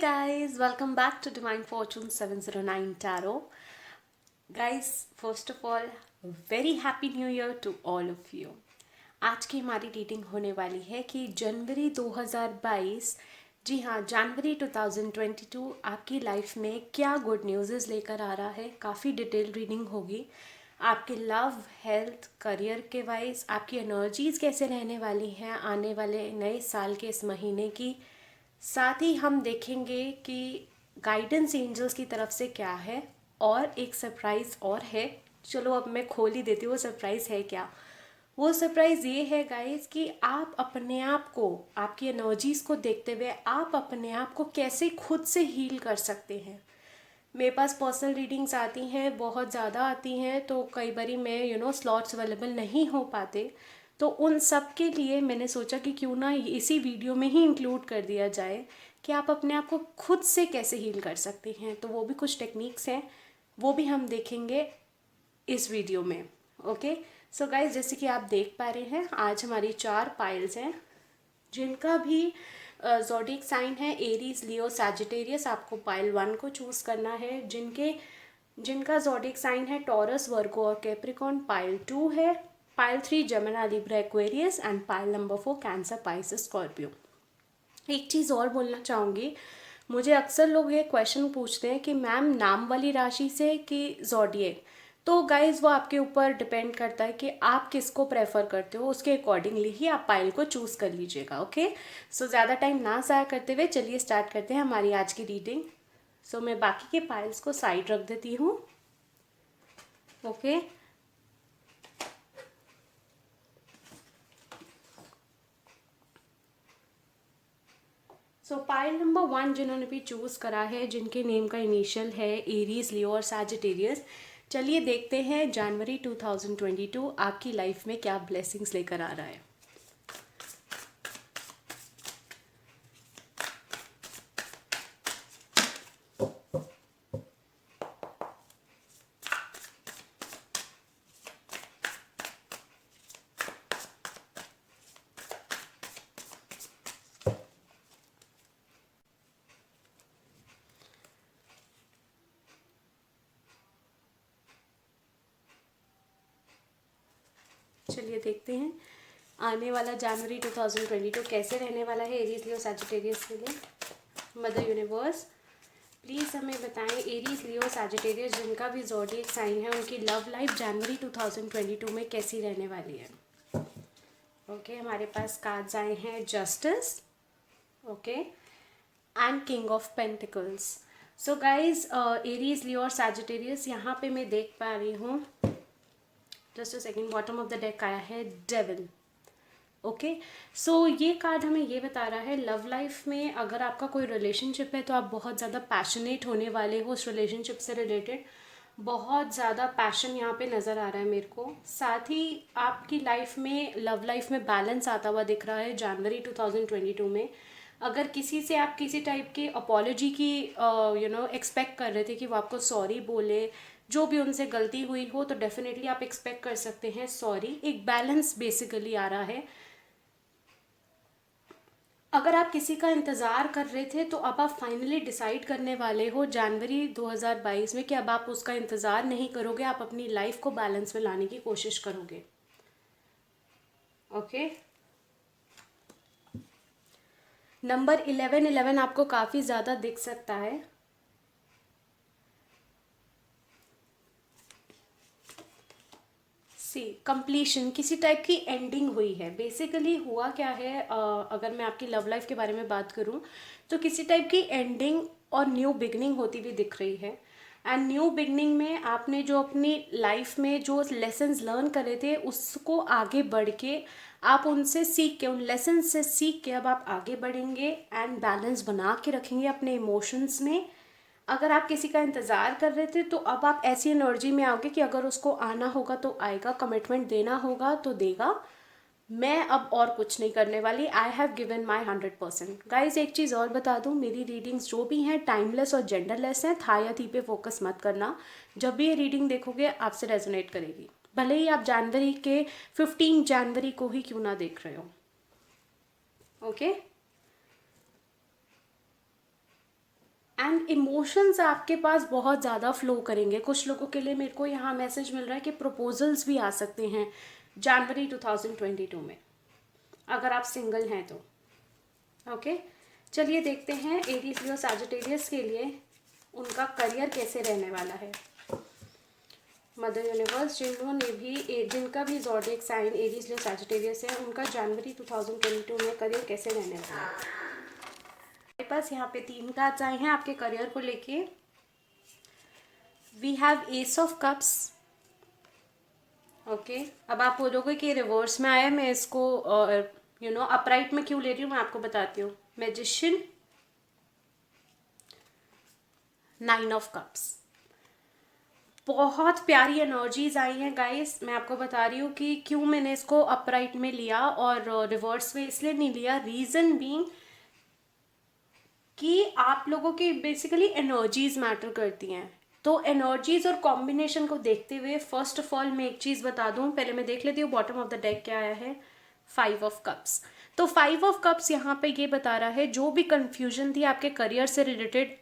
guys, welcome back to Divine Fortune 709 Tarot. Guys, first of all, very happy new year to all of you. आज की हमारी reading होने वाली है कि जनवरी 2022, जी हाँ जनवरी 2022 आपकी लाइफ में क्या गुड न्यूज़ लेकर आ रहा है। काफ़ी डिटेल रीडिंग होगी। आपके लव, हेल्थ, करियर के वाइज आपकी एनर्जीज़ कैसे रहने वाली हैं आने वाले नए साल के इस महीने की। साथ ही हम देखेंगे कि गाइडेंस एंजल्स की तरफ से क्या है और एक सरप्राइज़ और है। चलो अब मैं खोल ही देती हूँ वो सरप्राइज़ है क्या। वो सरप्राइज़ ये है गाइस कि आप अपने आप को, आपकी एनर्जीज़ को देखते हुए आप अपने आप को कैसे खुद से हील कर सकते हैं। मेरे पास पर्सनल रीडिंग्स आती हैं, बहुत ज़्यादा आती हैं, तो कई बारी मैं स्लॉट्स अवेलेबल नहीं हो पाते, तो उन सब के लिए मैंने सोचा कि क्यों ना इसी वीडियो में ही इंक्लूड कर दिया जाए कि आप अपने आप को खुद से कैसे हील कर सकते हैं। तो वो भी कुछ टेक्निक्स हैं, वो भी हम देखेंगे इस वीडियो में। ओके सो गाइज, जैसे कि आप देख पा रहे हैं आज हमारी 4 पाइल्स हैं जिनका भी ज़ोडिएक साइन है एरीज, लियो, सैजिटेरियस। आपको पाइल 1 को चूज़ करना है। जिनका ज़ोडिएक साइन है टॉरस, वर्गो और कैप्रिकॉर्न, पाइल 2 है। Pile 3 Gemini, Libra, Aquarius and pile number 4 cancer, Pisces, Scorpio. एक चीज़ और बोलना चाहूँगी, मुझे अक्सर लोग ये क्वेश्चन पूछते हैं कि मैम नाम वाली राशि से कि ज़ोडिएक। तो गाइज़ वो आपके ऊपर डिपेंड करता है कि आप किसको प्रेफर करते हो, उसके अकॉर्डिंगली ही आप पाइल को चूज़ कर लीजिएगा। ओके सो ज़्यादा टाइम ना ज़ाया करते हुए चलिए स्टार्ट करते हैं हमारी आज की रीडिंग। सो मैं बाकी के पाइल्स को साइड रख देती हूँ। ओके सो पाइल नंबर 1 जिन्होंने भी चूज़ करा है, जिनके नेम का इनिशियल है एरीज, लियो और सैजिटेरियस, चलिए देखते हैं जनवरी 2022 आपकी लाइफ में क्या ब्लेसिंग्स लेकर आ रहा है। चलिए देखते हैं आने वाला जनवरी 2022 कैसे रहने वाला है एरीज, लियो, सैजिटेरियस के लिए। मदर यूनिवर्स प्लीज़ हमें बताएं एरीज, लियो, सैजिटेरियस जिनका भी ज़ोडिएक साइन है उनकी लव लाइफ जनवरी 2022 में कैसी रहने वाली है। ओके हमारे पास कार्ड्स आए हैं justice, okay and king of pentacles. So guys Aries, Leo और सैजिटेरियस, यहाँ पे मैं देख पा रही हूँ, just a second, bottom of the deck आया है डेविल। ओके सो ये कार्ड हमें ये बता रहा है लव लाइफ में अगर आपका कोई रिलेशनशिप है तो आप बहुत ज़्यादा पैशनेट होने वाले हो उस रिलेशनशिप से रिलेटेड। बहुत ज़्यादा पैशन यहाँ पे नज़र आ रहा है मेरे को। साथ ही आपकी लाइफ में, लव लाइफ में बैलेंस आता हुआ दिख रहा है जनवरी 2022 में। अगर किसी से आप किसी टाइप की अपॉलॉजी की एक्सपेक्ट कर रहे थे कि वो आपको सॉरी बोले, जो भी उनसे गलती हुई हो, तो डेफिनेटली आप एक्सपेक्ट कर सकते हैं सॉरी। एक बैलेंस बेसिकली आ रहा है। अगर आप किसी का इंतज़ार कर रहे थे तो अब आप फाइनली डिसाइड करने वाले हो जनवरी 2022 में कि अब आप उसका इंतज़ार नहीं करोगे, आप अपनी लाइफ को बैलेंस में लाने की कोशिश करोगे। ओके नंबर 11 आपको काफ़ी ज़्यादा दिख सकता है। सी कंप्लीशन, किसी टाइप की एंडिंग हुई है। बेसिकली हुआ क्या है, अगर मैं आपकी लव लाइफ के बारे में बात करूं तो किसी टाइप की एंडिंग और न्यू बिगनिंग होती हुई दिख रही है। एंड न्यू बिगनिंग में आपने जो अपनी लाइफ में जो लेसन्स लर्न करे थे उसको आगे बढ़ के आप उनसे सीख के, उन लेसन से सीख के अब आप आगे बढ़ेंगे एंड बैलेंस बना के रखेंगे अपने इमोशंस में। अगर आप किसी का इंतज़ार कर रहे थे तो अब आप ऐसी एनर्जी में आओगे कि अगर उसको आना होगा तो आएगा, कमिटमेंट देना होगा तो देगा। मैं अब और कुछ नहीं करने वाली। I have given my 100%। Guys एक चीज़ और बता दूँ, मेरी रीडिंग्स जो भी हैं टाइमलेस और जेंडरलेस हैं। था या थी पे फोकस मत करना। जब भी ये रीडिंग देखोगे आपसे रेजोनेट करेगी, भले ही आप जनवरी के 15 जनवरी को ही क्यों ना देख रहे हो। ओके एंड इमोशंस आपके पास बहुत ज़्यादा फ्लो करेंगे। कुछ लोगों के लिए मेरे को यहाँ मैसेज मिल रहा है कि प्रपोजल्स भी आ सकते हैं जनवरी 2022 में, अगर आप सिंगल हैं तो। ओके, चलिए देखते हैं एरीज लियो सैजिटेरियस के लिए उनका करियर कैसे रहने वाला है। मदर यूनिवर्स, जिन्होंने भी जिनका भी zodiac sign Aries Leo Sagittarius है, उनका जनवरी 2022 में करियर कैसे रहने वाला है। मेरे पास यहाँ पे 3 कार्ड्स आए हैं आपके करियर को लेके। We have ace of cups. Okay, अब आप बोलोगे कि रिवर्स में आया, मैं इसको अपराइट में क्यों ले रही हूँ, मैं आपको बताती हूँ। Magician, 9 of cups. बहुत प्यारी एनर्जीज आई हैं गाइस। मैं आपको बता रही हूँ कि क्यों मैंने इसको अपराइट में लिया और रिवर्स में इसलिए नहीं लिया। रीज़न बीइंग कि आप लोगों की बेसिकली एनर्जीज मैटर करती हैं। तो एनर्जीज और कॉम्बिनेशन को देखते हुए फर्स्ट ऑफ ऑल मैं एक चीज़ बता दूं, पहले मैं देख लेती हूँ बॉटम ऑफ द डेक क्या आया है। 5 ऑफ कप्स। तो 5 ऑफ कप्स यहाँ पे ये बता रहा है जो भी कंफ्यूजन थी आपके करियर से रिलेटेड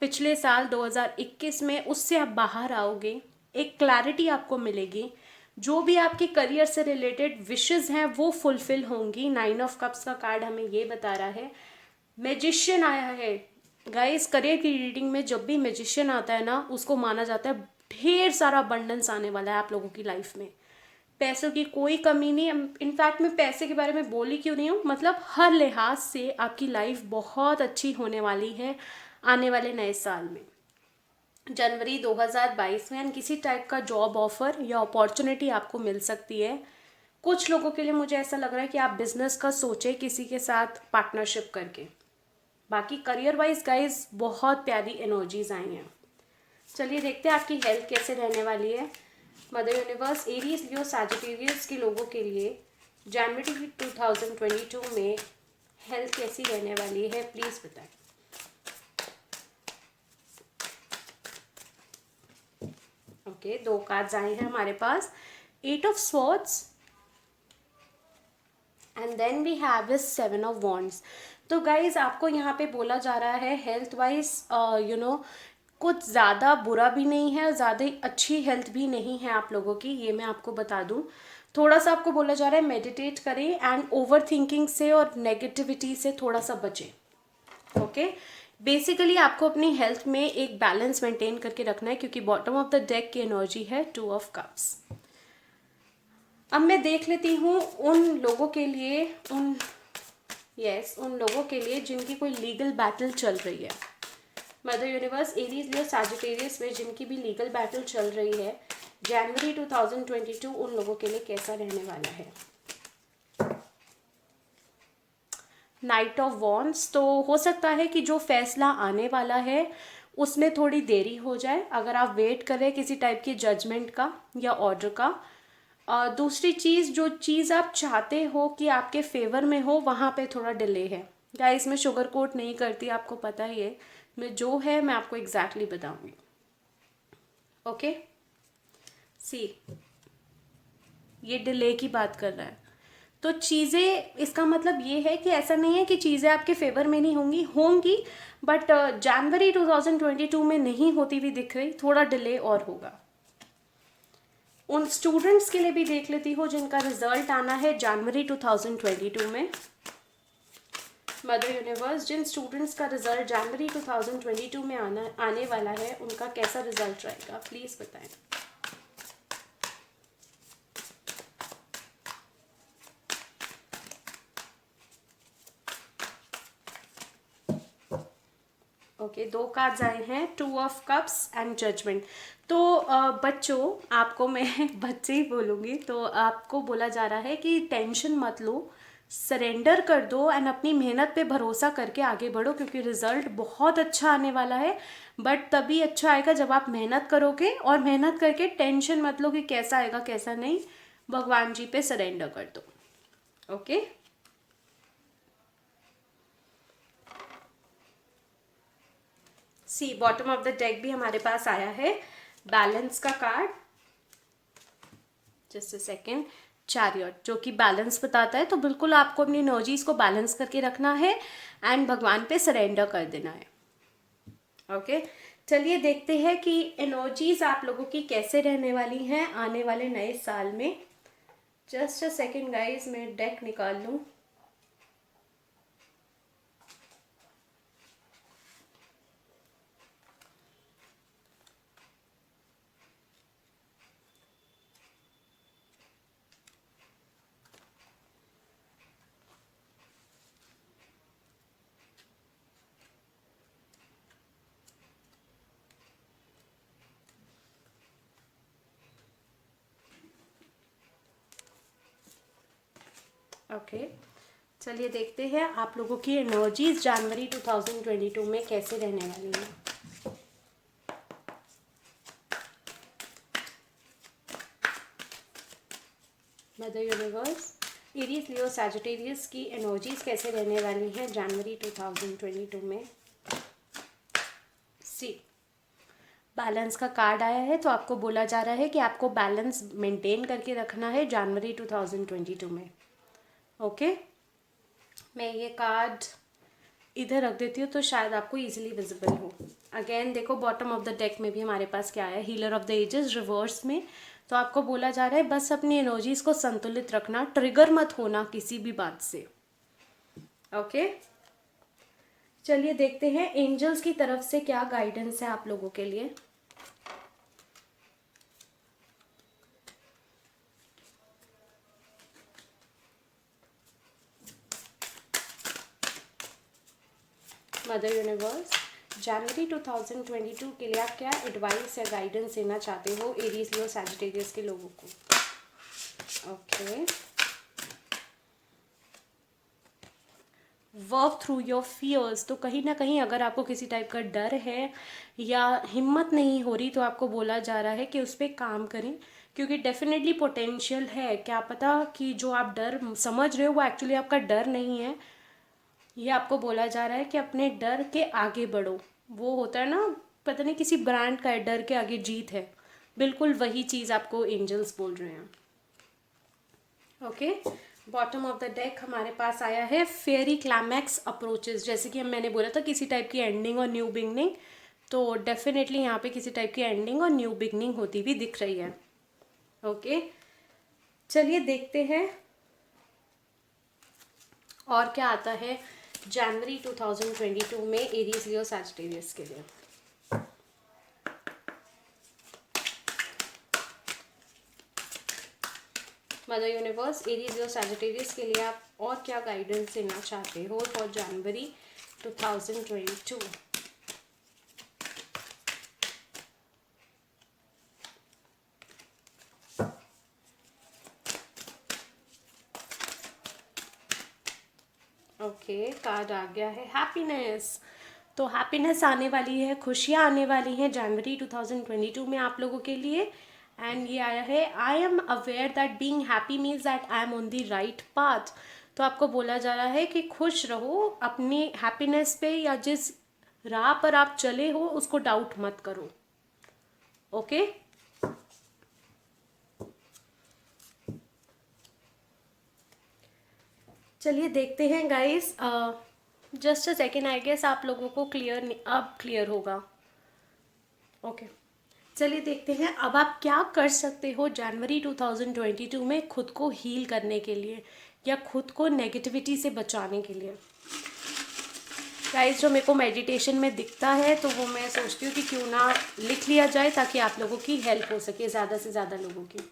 पिछले साल 2021 में, उससे आप बाहर आओगे, एक क्लैरिटी आपको मिलेगी। जो भी आपके करियर से रिलेटेड विशेस हैं वो फुलफिल होंगी। 9 ऑफ कप्स का कार्ड हमें ये बता रहा है। मैजिशियन आया है गाइस। करियर की रीडिंग में जब भी मैजिशियन आता है ना, उसको माना जाता है ढेर सारा अबंडेंस आने वाला है आप लोगों की लाइफ में। पैसों की कोई कमी नहीं। इनफैक्ट मैं पैसे के बारे में बोली क्यों नहीं हूँ, मतलब हर लिहाज से आपकी लाइफ बहुत अच्छी होने वाली है आने वाले नए साल में, जनवरी 2022 में। किसी टाइप का जॉब ऑफर या अपॉर्चुनिटी आपको मिल सकती है। कुछ लोगों के लिए मुझे ऐसा लग रहा है कि आप बिजनेस का सोचें किसी के साथ पार्टनरशिप करके। बाकी करियर वाइज गाइज बहुत प्यारी एनर्जीज आई हैं। चलिए देखते हैं आपकी हेल्थ कैसे रहने वाली है। Mother universe, Aries Leo Sagittarius के लोगों के लिए जनवरी 2022 में हेल्थ कैसी रहने वाली है, प्लीज बताएं। ओके, 2 कार्ड्स आए हैं हमारे पास, 8 of swords and then we have is 7 of wands. तो गाइज आपको यहाँ पे बोला जा रहा है हेल्थ वाइज कुछ ज़्यादा बुरा भी नहीं है, ज़्यादा अच्छी हेल्थ भी नहीं है आप लोगों की, ये मैं आपको बता दूँ। थोड़ा सा आपको बोला जा रहा है मेडिटेट करें एंड ओवर थिंकिंग से और नेगेटिविटी से थोड़ा सा बचें। ओके, बेसिकली आपको अपनी हेल्थ में एक बैलेंस मेंटेन करके रखना है, क्योंकि बॉटम ऑफ द डेक की एनर्जी है 2 ऑफ कप्स। अब मैं देख लेती हूँ उन लोगों के लिए, उन लोगों के लिए जिनकी कोई लीगल बैटल चल रही है। Mother universe, Aries Leo Sagittarius में जिनकी भी लीगल बैटल चल रही है, जनवरी 2022 उन लोगों के लिए कैसा रहने वाला है। Night of wands. तो हो सकता है कि जो फैसला आने वाला है उसमें थोड़ी देरी हो जाए, अगर आप वेट कर रहे हैं किसी टाइप की जजमेंट का या ऑर्डर का। दूसरी चीज़, जो चीज़ आप चाहते हो कि आपके फेवर में हो, वहाँ पे थोड़ा डिले है। गाइस मैं शुगर कोट नहीं करती, आपको पता ही है, मैं जो है मैं आपको एग्जैक्टली बताऊंगी। ओके, सी ये डिले की बात कर रहा है, तो चीज़ें, इसका मतलब ये है कि ऐसा नहीं है कि चीज़ें आपके फेवर में नहीं होंगी, बट जनवरी 2022 में नहीं होती हुई दिख रही, थोड़ा डिले और होगा। उन स्टूडेंट्स के लिए भी देख लेती हो जिनका रिजल्ट आना है जनवरी 2022 में। मदर यूनिवर्स, जिन स्टूडेंट्स का रिजल्ट जनवरी 2022 में आने वाला है, उनका कैसा रिजल्ट रहेगा, प्लीज बताएं। ओके, 2 कार्ड्स आए हैं, 2 ऑफ कप्स एंड जजमेंट। तो बच्चों, आपको मैं बच्चे ही बोलूँगी, तो आपको बोला जा रहा है कि टेंशन मत लो, सरेंडर कर दो एंड अपनी मेहनत पे भरोसा करके आगे बढ़ो, क्योंकि रिजल्ट बहुत अच्छा आने वाला है। बट तभी अच्छा आएगा जब आप मेहनत करोगे, और मेहनत करके टेंशन मत लो कि कैसा आएगा कैसा नहीं, भगवान जी पे सरेंडर कर दो। Okay, see bottom of the deck भी हमारे पास आया है, बैलेंस का card, just a second, chariot, जो कि बैलेंस बताता है। तो बिल्कुल आपको अपनी एनर्जीज को बैलेंस करके रखना है एंड भगवान पे सरेंडर कर देना है। ओके, चलिए देखते हैं कि एनर्जीज आप लोगों की कैसे रहने वाली हैं आने वाले नए साल में। जस्ट अ सेकेंड गाइज, मैं डेक निकाल लूँ। ओके, चलिए देखते हैं आप लोगों की एनर्जीज जनवरी 2022 में कैसे रहने वाली हैं। Mother universe, Aries Leo Sagittarius की एनर्जीज कैसे रहने वाली हैं जनवरी 2022 में। सी, बैलेंस का कार्ड आया है, तो आपको बोला जा रहा है कि आपको बैलेंस मेंटेन करके रखना है जनवरी 2022 में। ओके, मैं ये कार्ड इधर रख देती हूँ तो शायद आपको इजीली विजिबल हो। अगेन देखो, बॉटम ऑफ द डेक में भी हमारे पास क्या है, healer of the ages reverse में। तो आपको बोला जा रहा है बस अपनी एनर्जीज को संतुलित रखना, ट्रिगर मत होना किसी भी बात से। ओके, चलिए देखते हैं एंजल्स की तरफ से क्या गाइडेंस है आप लोगों के लिए। मदर यूनिवर्स, जनवरी 2022 के लिए आप क्या एडवाइस या गाइडेंस देना चाहते हो एरीज लियो सैजिटेरियस के लोगों को। Okay, work through your fears. तो कहीं ना कहीं अगर आपको किसी टाइप का डर है या हिम्मत नहीं हो रही, तो आपको बोला जा रहा है कि उस पर काम करें, क्योंकि डेफिनेटली पोटेंशियल है। क्या पता कि जो आप डर समझ रहे हो वो एक्चुअली आपका डर नहीं है। ये आपको बोला जा रहा है कि अपने डर के आगे बढ़ो। वो होता है ना, पता नहीं किसी ब्रांड का है, डर के आगे जीत है, बिल्कुल वही चीज़ आपको एंजल्स बोल रहे हैं। Okay, bottom of the deck हमारे पास आया है फेयरी क्लाइमैक्स अप्रोचेस। जैसे कि मैंने बोला था किसी टाइप की एंडिंग और न्यू बिगनिंग, तो डेफिनेटली यहाँ पे किसी टाइप की एंडिंग और न्यू बिगनिंग होती भी दिख रही है। ओके, चलिए देखते हैं और क्या आता है जनवरी 2022 में एरीज लियो सैजिटेरियस के लिए। Mother universe, Aries Leo Sagittarius के लिए आप और क्या गाइडेंस देना चाहते हो फॉर जनवरी 2022। ओके, कार्ड आ गया है हैप्पीनेस। तो हैप्पीनेस आने वाली है, खुशियाँ आने वाली हैं जनवरी 2022 में आप लोगों के लिए। एंड ये आया है, I am aware that being happy means that I am on the right path. तो आपको बोला जा रहा है कि खुश रहो, अपनी हैप्पीनेस पे या जिस राह पर आप चले हो उसको डाउट मत करो। ओके, चलिए देखते हैं guys. Just a second, I guess आप लोगों को क्लियर, अब क्लियर होगा। ओके, चलिए देखते हैं अब आप क्या कर सकते हो जनवरी 2022 में खुद को हील करने के लिए या खुद को नेगेटिविटी से बचाने के लिए। गाइस, जो मेरे को मेडिटेशन में दिखता है तो वो मैं सोचती हूँ कि क्यों ना लिख लिया जाए ताकि आप लोगों की हेल्प हो सके, ज़्यादा से ज़्यादा लोगों की।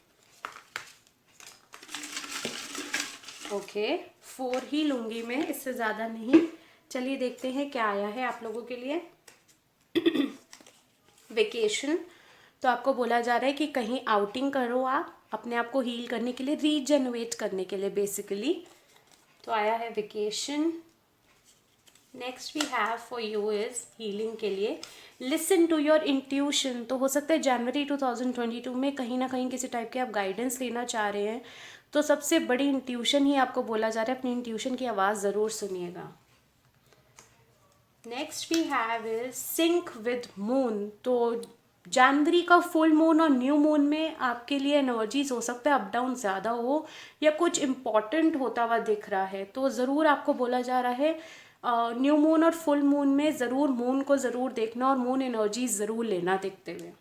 ओके, 4 ही लूँगी मैं, इससे ज़्यादा नहीं। चलिए देखते हैं क्या आया है आप लोगों के लिए। वेकेशन। तो आपको बोला जा रहा है कि कहीं आउटिंग करो, आप अपने आप को हील करने के लिए, रीजनरेट करने के लिए बेसिकली। तो आया है vacation. Next we have for you is healing के लिए लिसन टू योर इंट्यूशन। तो हो सकता है जनवरी 2022 में कहीं ना कहीं किसी टाइप के आप गाइडेंस लेना चाह रहे हैं, तो सबसे बड़ी इंट्यूशन ही आपको बोला जा रहा है, अपनी इंट्यूशन की आवाज़ ज़रूर सुनिएगा। Next we have is sync with moon. तो जनवरी का फुल मून और न्यू मून में आपके लिए एनर्जीज हो सकता है अप डाउन ज़्यादा हो या कुछ इम्पॉर्टेंट होता हुआ दिख रहा है, तो ज़रूर आपको बोला जा रहा है न्यू मून और फुल मून में ज़रूर मून को ज़रूर देखना और मून एनर्जी ज़रूर लेना देखते हुए।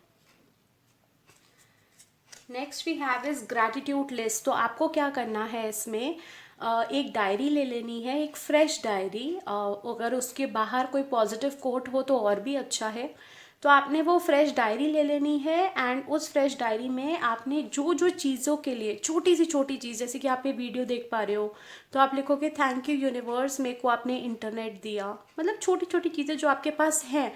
Next we have is gratitude list. तो आपको क्या करना है इसमें, एक डायरी ले लेनी है, एक फ्रेश डायरी। अगर उसके बाहर कोई पॉजिटिव कोट हो तो और भी अच्छा है। तो आपने वो फ्रेश डायरी ले लेनी है एंड उस फ्रेश डायरी में आपने जो जो चीज़ों के लिए छोटी सी छोटी चीज़, जैसे कि आप ये वीडियो देख पा रहे हो तो आप लिखोगे थैंक यू यूनिवर्स, मेरे को आपने इंटरनेट दिया। मतलब छोटी छोटी चीज़ें जो आपके पास हैं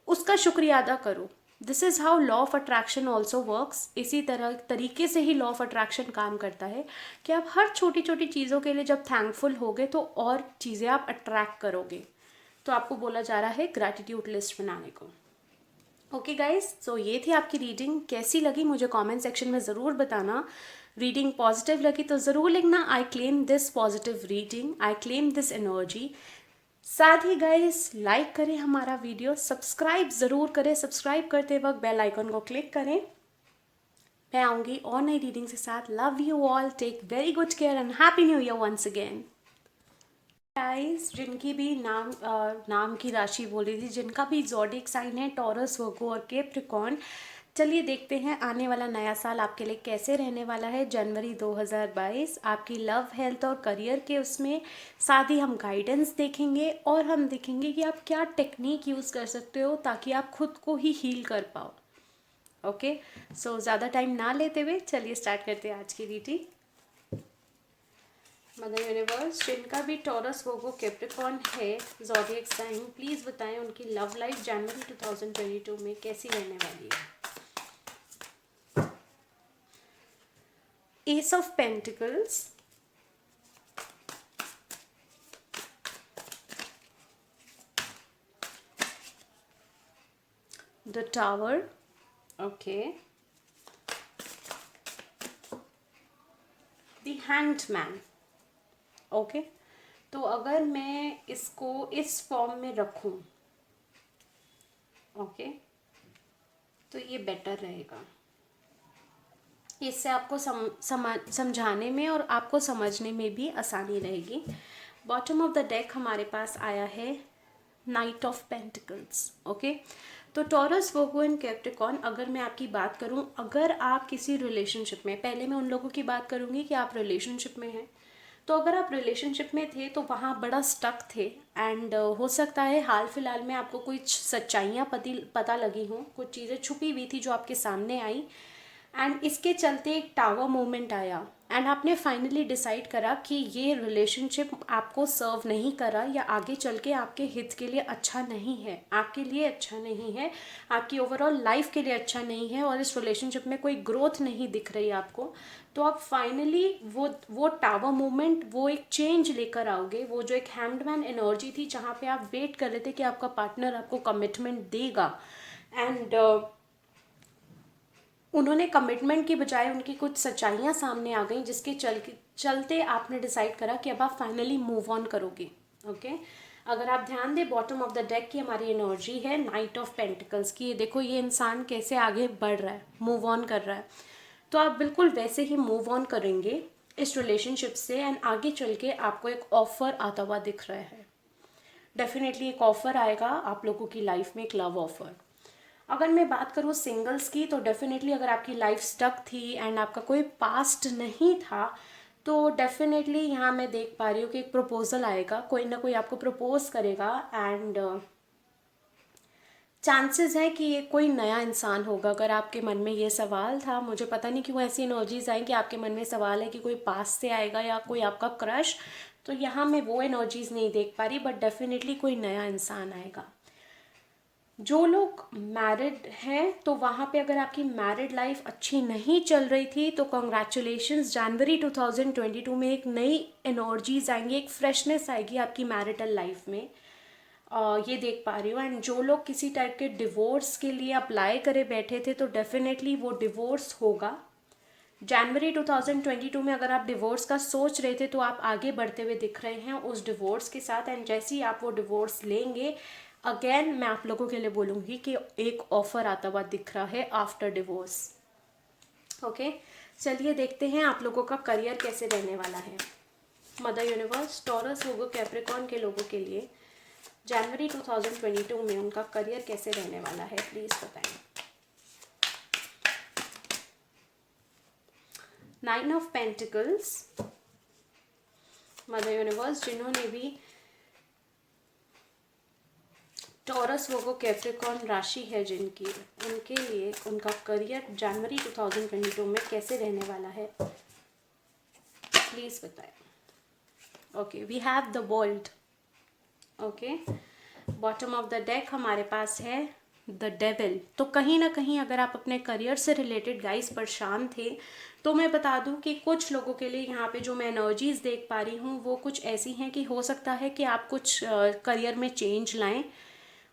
उसका शुक्रिया अदा करो। This is how law of attraction also works. इसी तरीके से ही लॉ ऑफ अट्रैक्शन काम करता है कि आप हर छोटी छोटी चीज़ों के लिए जब थैंकफुल होगे तो और चीज़ें आप अट्रैक्ट करोगे। तो आपको बोला जा रहा है ग्रैटिट्यूड लिस्ट बनाने को। ओके गाइज, सो ये थी आपकी रीडिंग। कैसी लगी मुझे कमेंट सेक्शन में ज़रूर बताना। रीडिंग पॉजिटिव लगी तो ज़रूर लिखना I claim this positive reading, I claim this energy. साथ ही गाइस लाइक करें हमारा वीडियो, सब्सक्राइब ज़रूर करें, सब्सक्राइब करते वक्त बेल आइकन को क्लिक करें। मैं आऊँगी और नई रीडिंग के साथ। Love you all, take very good care and happy new year once again. Guys जिनकी भी नाम की राशि बोली थी, जिनका भी ज़ोडिएक साइन है टॉरस, वर्गो और कैप्रिकॉर्न, चलिए देखते हैं आने वाला नया साल आपके लिए कैसे रहने वाला है। जनवरी 2022 आपकी लव, हेल्थ और करियर के उसमें साथ ही हम गाइडेंस देखेंगे और हम देखेंगे कि आप क्या टेक्निक यूज़ कर सकते हो ताकि आप खुद को ही हील कर पाओ। ओके, सो ज़्यादा टाइम ना लेते हुए चलिए स्टार्ट करते हैं आज की रीडिंग। मदर यूनिवर्स, जिनका भी टॉरस, वर्गो, कैप्रिकॉर्न है ज़ोडिएक साइन, प्लीज़ बताएं उनकी लव लाइफ जनवरी 2022 में कैसी रहने वाली है। Ace of Pentacles, the Tower, okay, the Hanged Man, okay। तो अगर मैं इसको इस फॉर्म में रखूं, ओके, तो ये बेटर रहेगा। इससे आपको समझाने में और आपको समझने में भी आसानी रहेगी। बॉटम ऑफ द डेक हमारे पास आया है नाइट ऑफ पेंटिकल्स, ओके। तो टॉरस, वर्गो एंड कैप्रिकॉर्न, अगर मैं आपकी बात करूं, अगर आप किसी रिलेशनशिप में, पहले मैं उन लोगों की बात करूंगी कि आप रिलेशनशिप में हैं, तो अगर आप रिलेशनशिप में थे तो वहाँ बड़ा स्टक थे एंड हो सकता है हाल फिलहाल में आपको कुछ सच्चाइयाँ पता लगी हों, कुछ चीज़ें छुपी हुई थी जो आपके सामने आई एंड इसके चलते एक टावर मूवमेंट आया एंड आपने फाइनली डिसाइड करा कि ये रिलेशनशिप आपको सर्व नहीं करा या आगे चल के आपके हित के लिए अच्छा नहीं है, आपके लिए अच्छा नहीं है, आपकी ओवरऑल लाइफ के लिए अच्छा नहीं है और इस रिलेशनशिप में कोई ग्रोथ नहीं दिख रही आपको। तो आप फाइनली वो टावर मूवमेंट, वो एक चेंज लेकर आओगे। वो जो एक हैंडमैन एनर्जी थी जहाँ पे आप वेट कर रहे थे कि आपका पार्टनर आपको कमिटमेंट देगा एंड उन्होंने कमिटमेंट की बजाय उनकी कुछ सच्चाइयाँ सामने आ गई जिसके चलते आपने डिसाइड करा कि अब आप फाइनली मूव ऑन करोगे, ओके। अगर आप ध्यान दें बॉटम ऑफ द डेक की हमारी एनर्जी है नाइट ऑफ पेंटिकल्स की। ये देखो ये इंसान कैसे आगे बढ़ रहा है, मूव ऑन कर रहा है। तो आप बिल्कुल वैसे ही मूव ऑन करेंगे इस रिलेशनशिप से एंड आगे चल के आपको एक ऑफर आता हुआ दिख रहा है। डेफिनेटली एक ऑफर आएगा आप लोगों की लाइफ में, एक लव ऑफर। अगर मैं बात करूँ सिंगल्स की, तो डेफिनेटली अगर आपकी लाइफ स्टक थी एंड आपका कोई पास्ट नहीं था तो डेफिनेटली यहाँ मैं देख पा रही हूँ कि एक प्रपोजल आएगा, कोई ना कोई आपको प्रपोज करेगा एंड चांसेस है कि ये कोई नया इंसान होगा। अगर आपके मन में ये सवाल था, मुझे पता नहीं क्यों ऐसी एनर्जीज आई कि आपके मन में सवाल है कि कोई पास से आएगा या कोई आपका क्रश, तो यहाँ मैं वो एनर्जीज नहीं देख पा रही, बट डेफिनेटली कोई नया इंसान आएगा। जो लोग मैरिड हैं तो वहाँ पे अगर आपकी मैरिड लाइफ अच्छी नहीं चल रही थी तो कॉन्ग्रेचुलेशंस, जनवरी 2022 में एक नई एनर्जीज आएंगी, एक फ्रेशनेस आएगी आपकी मैरिटल लाइफ में, ये देख पा रही हूँ। एंड जो लोग किसी टाइप के डिवोर्स के लिए अप्लाई करे बैठे थे तो डेफिनेटली वो डिवोर्स होगा। जनवरी 2022 में अगर आप डिवोर्स का सोच रहे थे तो आप आगे बढ़ते हुए दिख रहे हैं उस डिवोर्स के साथ एंड जैसे ही आप वो डिवोर्स लेंगे, अगेन मैं आप लोगों के लिए बोलूँगी कि एक ऑफर आता हुआ दिख रहा है आफ्टर डिवोर्स, ओके। चलिए देखते हैं आप लोगों का करियर कैसे रहने वाला है। मदर यूनिवर्स, टॉरस, वर्गो, कैप्रिकॉर्न के लोगों के लिए जनवरी 2022 में उनका करियर कैसे रहने वाला है, प्लीज़ बताएं। 9 ऑफ पेंटिकल्स, मदर यूनिवर्स, जिन्होंने भी टॉरस वोगो कैप्रिकॉर्न राशि है जिनकी, उनके लिए उनका करियर जनवरी 2022 में कैसे रहने वाला है, प्लीज़ बताएं। Okay, we have the world. Okay, bottom of the deck हमारे पास है द डेविल। तो कहीं ना कहीं अगर आप अपने करियर से रिलेटेड गाइस परेशान थे, तो मैं बता दूं कि कुछ लोगों के लिए यहाँ पे जो मैं एनर्जीज देख पा रही हूँ वो कुछ ऐसी हैं कि हो सकता है कि आप कुछ करियर में चेंज लाएं।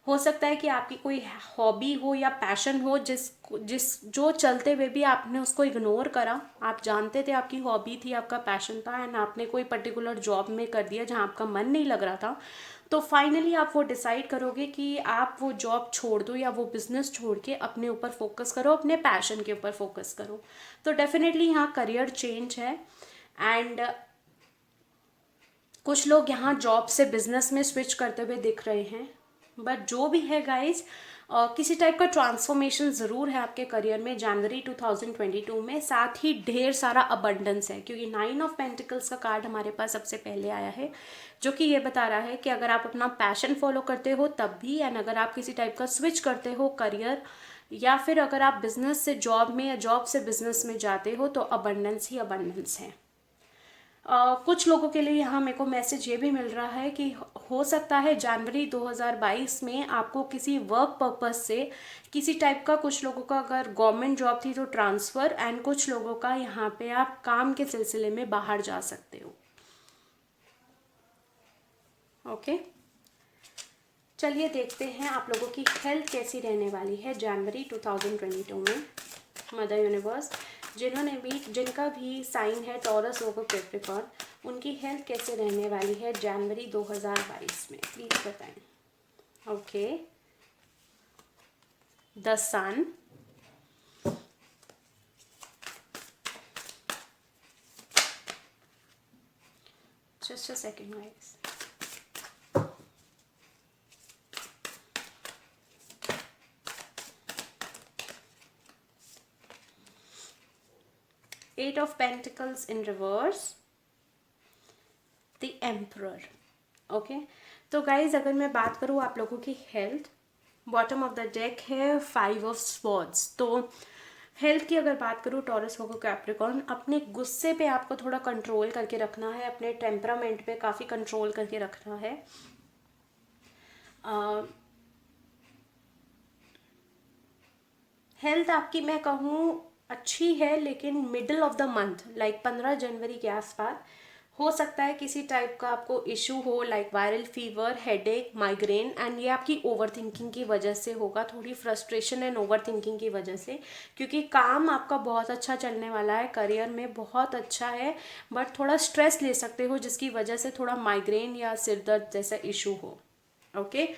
हो सकता है कि आपकी कोई हॉबी हो या पैशन हो जो चलते हुए भी आपने उसको इग्नोर करा। आप जानते थे आपकी हॉबी थी, आपका पैशन था, एंड आपने कोई पर्टिकुलर जॉब में कर दिया जहाँ आपका मन नहीं लग रहा था। तो फाइनली आप वो डिसाइड करोगे कि आप वो जॉब छोड़ दो या वो बिजनेस छोड़ के अपने ऊपर फोकस करो, अपने पैशन के ऊपर फोकस करो। तो डेफिनेटली यहाँ करियर चेंज है। एंड कुछ लोग यहाँ जॉब से बिजनेस में स्विच करते हुए दिख रहे हैं। बट जो भी है गाइज, किसी टाइप का ट्रांसफॉर्मेशन ज़रूर है आपके करियर में जनवरी 2022 में। साथ ही ढेर सारा अबंडेंस है, क्योंकि 9 ऑफ पेंटिकल्स का कार्ड हमारे पास सबसे पहले आया है, जो कि ये बता रहा है कि अगर आप अपना पैशन फॉलो करते हो तब भी, एंड अगर आप किसी टाइप का स्विच करते हो करियर, या फिर अगर आप बिजनेस से जॉब में या जॉब से बिजनेस में जाते हो, तो अबंडेंस ही अबंडेंस है। कुछ लोगों के लिए यहाँ मेरे को मैसेज ये भी मिल रहा है कि हो सकता है जनवरी 2022 में आपको किसी वर्क पर्पस से किसी टाइप का, कुछ लोगों का अगर गवर्नमेंट जॉब थी तो ट्रांसफ़र, एंड कुछ लोगों का यहाँ पे आप काम के सिलसिले में बाहर जा सकते हो। ओके, चलिए देखते हैं आप लोगों की हेल्थ कैसी रहने वाली है जनवरी 2022 में। मदर यूनिवर्स, जिनका भी साइन है टॉरस वोगो कैप्रिकॉर्न, उनकी हेल्थ कैसे रहने वाली है जनवरी 2022 में, प्लीज बताएं। Okay, the sun, just a second guys. Eight of Pentacles in reverse, the Emperor। Okay, तो गाइज अगर मैं बात करूँ आप लोगों की health, bottom of the deck है 5 ऑफ स्वॉर्ड्स। तो हेल्थ की अगर बात करूँ टॉरस वोगो कैप्रिकॉर्न, अपने गुस्से पे आपको थोड़ा कंट्रोल करके रखना है, अपने टेम्परामेंट पे काफ़ी कंट्रोल करके रखना है। हेल्थ आपकी मैं कहूँ अच्छी है, लेकिन middle of the month like 15 जनवरी के आसपास हो सकता है किसी टाइप का आपको इशू हो, like viral fever, headache, migraine, and ये आपकी ओवर थिंकिंग की वजह से होगा, थोड़ी फ्रस्ट्रेशन एंड ओवर थिंकिंग की वजह से। क्योंकि काम आपका बहुत अच्छा चलने वाला है, करियर में बहुत अच्छा है, बट थोड़ा स्ट्रेस ले सकते हो जिसकी वजह से थोड़ा माइग्रेन या सिर दर्द जैसा इशू हो। ओके,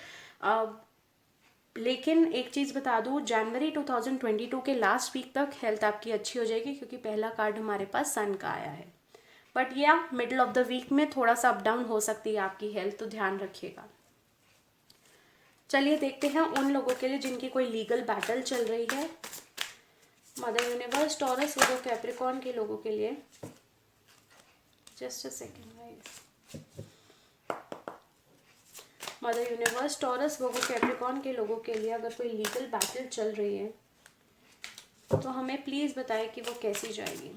लेकिन एक चीज़ बता दूँ, जनवरी 2022 के लास्ट वीक तक हेल्थ आपकी अच्छी हो जाएगी, क्योंकि पहला कार्ड हमारे पास सन का आया है। बट या मिडल ऑफ द वीक में थोड़ा सा अप डाउन हो सकती है आपकी हेल्थ, तो ध्यान रखिएगा। चलिए देखते हैं उन लोगों के लिए जिनकी कोई लीगल बैटल चल रही है। Mother universe, Taurus Virgo Capricorn के लोगों के लिए, just a second guys. Mother universe, Taurus Virgo Capricorn के लोगों के लिए अगर कोई लीगल बैटल चल रही है तो हमें प्लीज़ बताएं कि वो कैसी जाएगी।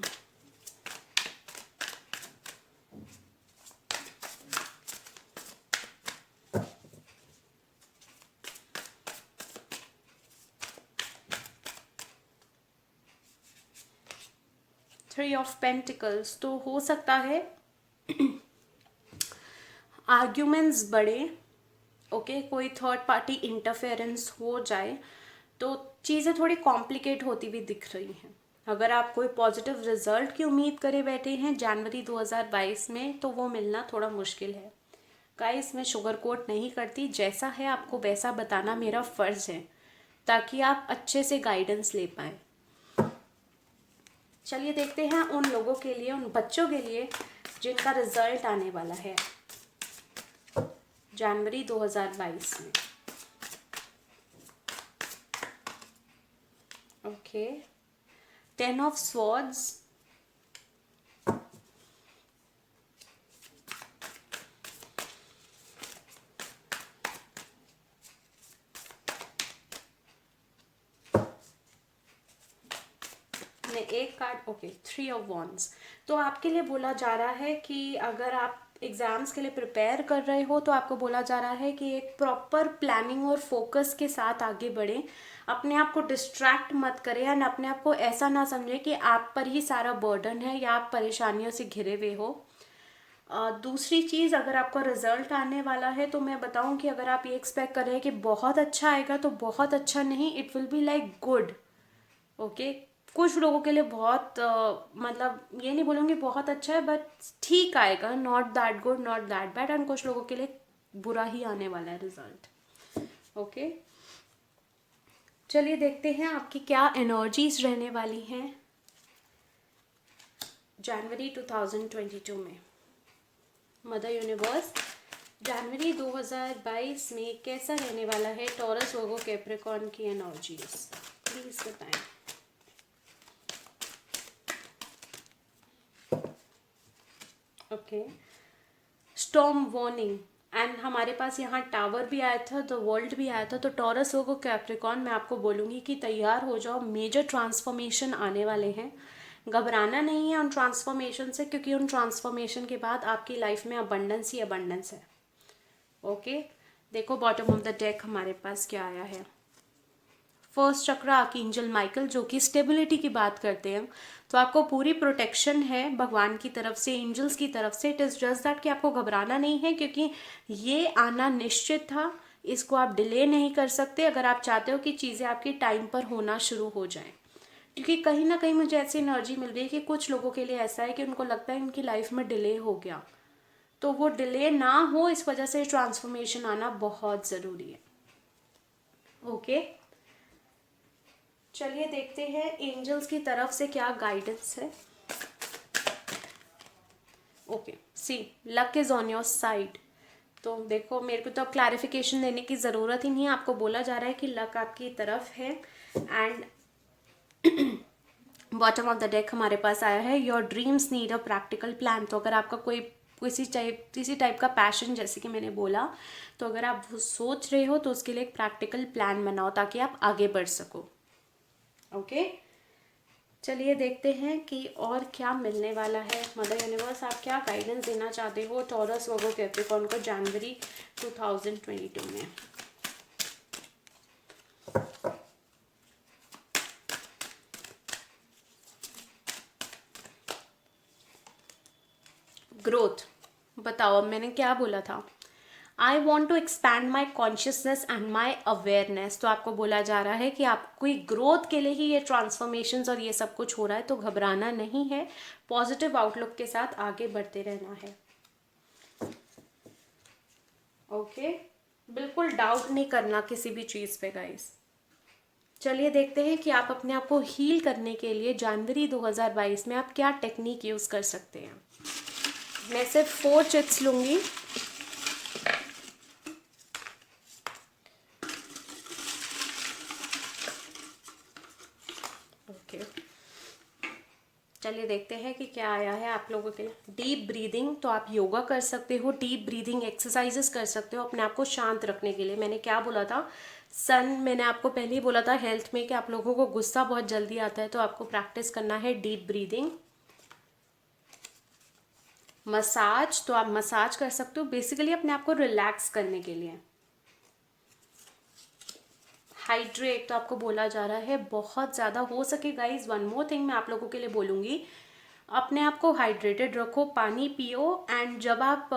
थ्री ऑफ पेंटिकल्स, तो हो सकता है आर्ग्यूमेंट्स बढ़े, ओके, कोई थर्ड पार्टी इंटरफेरेंस हो जाए, तो चीज़ें थोड़ी कॉम्प्लिकेट होती हुई दिख रही हैं। अगर आप कोई पॉजिटिव रिजल्ट की उम्मीद करे बैठे हैं जनवरी 2022 में, तो वो मिलना थोड़ा मुश्किल है। गाइस, मैं शुगर कोट नहीं करती, जैसा है आपको वैसा बताना मेरा फ़र्ज़ है, ताकि आप अच्छे से गाइडेंस ले पाएँ। चलिए देखते हैं उन लोगों के लिए, उन बच्चों के लिए जिनका रिजल्ट आने वाला है। जनवरी 2022 में। ओके, 10 ऑफ स्वॉर्ड्स, एक कार्ड, ओके, 3 ऑफ वॉन्ड्स। तो आपके लिए बोला जा रहा है कि अगर आप एग्ज़ाम्स के लिए प्रिपेयर कर रहे हो तो आपको बोला जा रहा है कि एक प्रॉपर प्लानिंग और फोकस के साथ आगे बढ़ें, अपने आप को डिस्ट्रैक्ट मत करें एंड अपने आप को ऐसा ना समझें कि आप पर ही सारा बर्डन है या आप परेशानियों से घिरे हुए हो। दूसरी चीज़, अगर आपका रिजल्ट आने वाला है तो मैं बताऊं कि अगर आप ये एक्सपेक्ट कर रहे हैं कि बहुत अच्छा आएगा, तो बहुत अच्छा नहीं, it will be like good. Okay, कुछ लोगों के लिए बहुत मतलब ये नहीं बोलूँगी बहुत अच्छा है, बट ठीक आएगा, not that good not that bad, and कुछ लोगों के लिए बुरा ही आने वाला है रिजल्ट। ओके, चलिए देखते हैं आपकी क्या एनर्जीज रहने वाली हैं जनवरी 2022 में। मदर यूनिवर्स, जनवरी 2022 में कैसा रहने वाला है टॉरस, वर्गो, कैप्रिकॉर्न की एनर्जीज, प्लीज बताएं। ओके, स्टॉर्म वार्निंग, एंड हमारे पास यहाँ टावर भी आया था, द वर्ल्ड भी आया था। तो टॉरस, वर्गो, कैप्रिकॉर्न, मैं आपको बोलूँगी कि तैयार हो जाओ, मेजर ट्रांसफॉर्मेशन आने वाले हैं। घबराना नहीं है उन ट्रांसफॉर्मेशन से, क्योंकि उन ट्रांसफॉर्मेशन के बाद आपकी लाइफ में अबंडेंस ही अबंडेंस है। ओके, देखो बॉटम ऑफ द डेक हमारे पास क्या आया है। फर्स्ट चक्र आर्कएंजल माइकल, जो कि स्टेबिलिटी की बात करते हैं। तो आपको पूरी प्रोटेक्शन है भगवान की तरफ से, एंजल्स की तरफ से। इट इज़ जस्ट दैट कि आपको घबराना नहीं है, क्योंकि ये आना निश्चित था, इसको आप डिले नहीं कर सकते अगर आप चाहते हो कि चीज़ें आपकी टाइम पर होना शुरू हो जाएं। क्योंकि कहीं ना कहीं मुझे ऐसी एनर्जी मिल रही है कि कुछ लोगों के लिए ऐसा है कि उनको लगता है उनकी लाइफ में डिले हो गया, तो वो डिले ना हो इस वजह से ट्रांसफॉर्मेशन आना बहुत ज़रूरी है। ओके, चलिए देखते हैं एंजल्स की तरफ से क्या गाइडेंस है। Okay, see luck is on your side. तो देखो, मेरे को तो अब क्लैरिफिकेशन देने की ज़रूरत ही नहीं है, आपको बोला जा रहा है कि लक आपकी तरफ है। And bottom of the deck हमारे पास आया है, your dreams need a practical plan. तो अगर आपका कोई किसी टाइप का पैशन, जैसे कि मैंने बोला, तो अगर आप वो सोच रहे हो तो उसके लिए एक प्रैक्टिकल प्लान बनाओ ताकि आप आगे बढ़ सको। ओके, चलिए देखते हैं कि और क्या मिलने वाला है। मदर यूनिवर्स, आप क्या गाइडेंस देना चाहते हो टॉरस, वर्गो, कैप्रिकॉर्न को जनवरी 2022 में। ग्रोथ, बताओ अब मैंने क्या बोला था। I want to expand my consciousness and my awareness. तो आपको बोला जा रहा है कि आपको ग्रोथ के लिए ही ये ट्रांसफॉर्मेशंस और ये सब कुछ हो रहा है, तो घबराना नहीं है, पॉजिटिव आउटलुक के साथ आगे बढ़ते रहना है। ओके, बिल्कुल डाउट नहीं करना किसी भी चीज़ पे गाइस। चलिए देखते हैं कि आप अपने आप को हील करने के लिए जनवरी 2022 में आप क्या टेक्निक यूज़ कर सकते हैं। मैं सिर्फ 4 चिट्स लूँगी। ओके, चलिए देखते हैं कि क्या आया है आप लोगों के लिए। डीप ब्रीदिंग, तो आप योगा कर सकते हो, डीप ब्रीदिंग एक्सरसाइजेस कर सकते हो अपने आप को शांत रखने के लिए। मैंने क्या बोला था, मैंने आपको पहले ही बोला था हेल्थ में कि आप लोगों को गुस्सा बहुत जल्दी आता है, तो आपको प्रैक्टिस करना है डीप ब्रीदिंग। मसाज, तो आप मसाज कर सकते हो बेसिकली अपने आप को रिलैक्स करने के लिए। हाइड्रेट, तो आपको बोला जा रहा है बहुत ज़्यादा हो सके गाइज। वन मोर थिंग मैं आप लोगों के लिए बोलूँगी, अपने आप को हाइड्रेटेड रखो, पानी पियो। एंड जब आप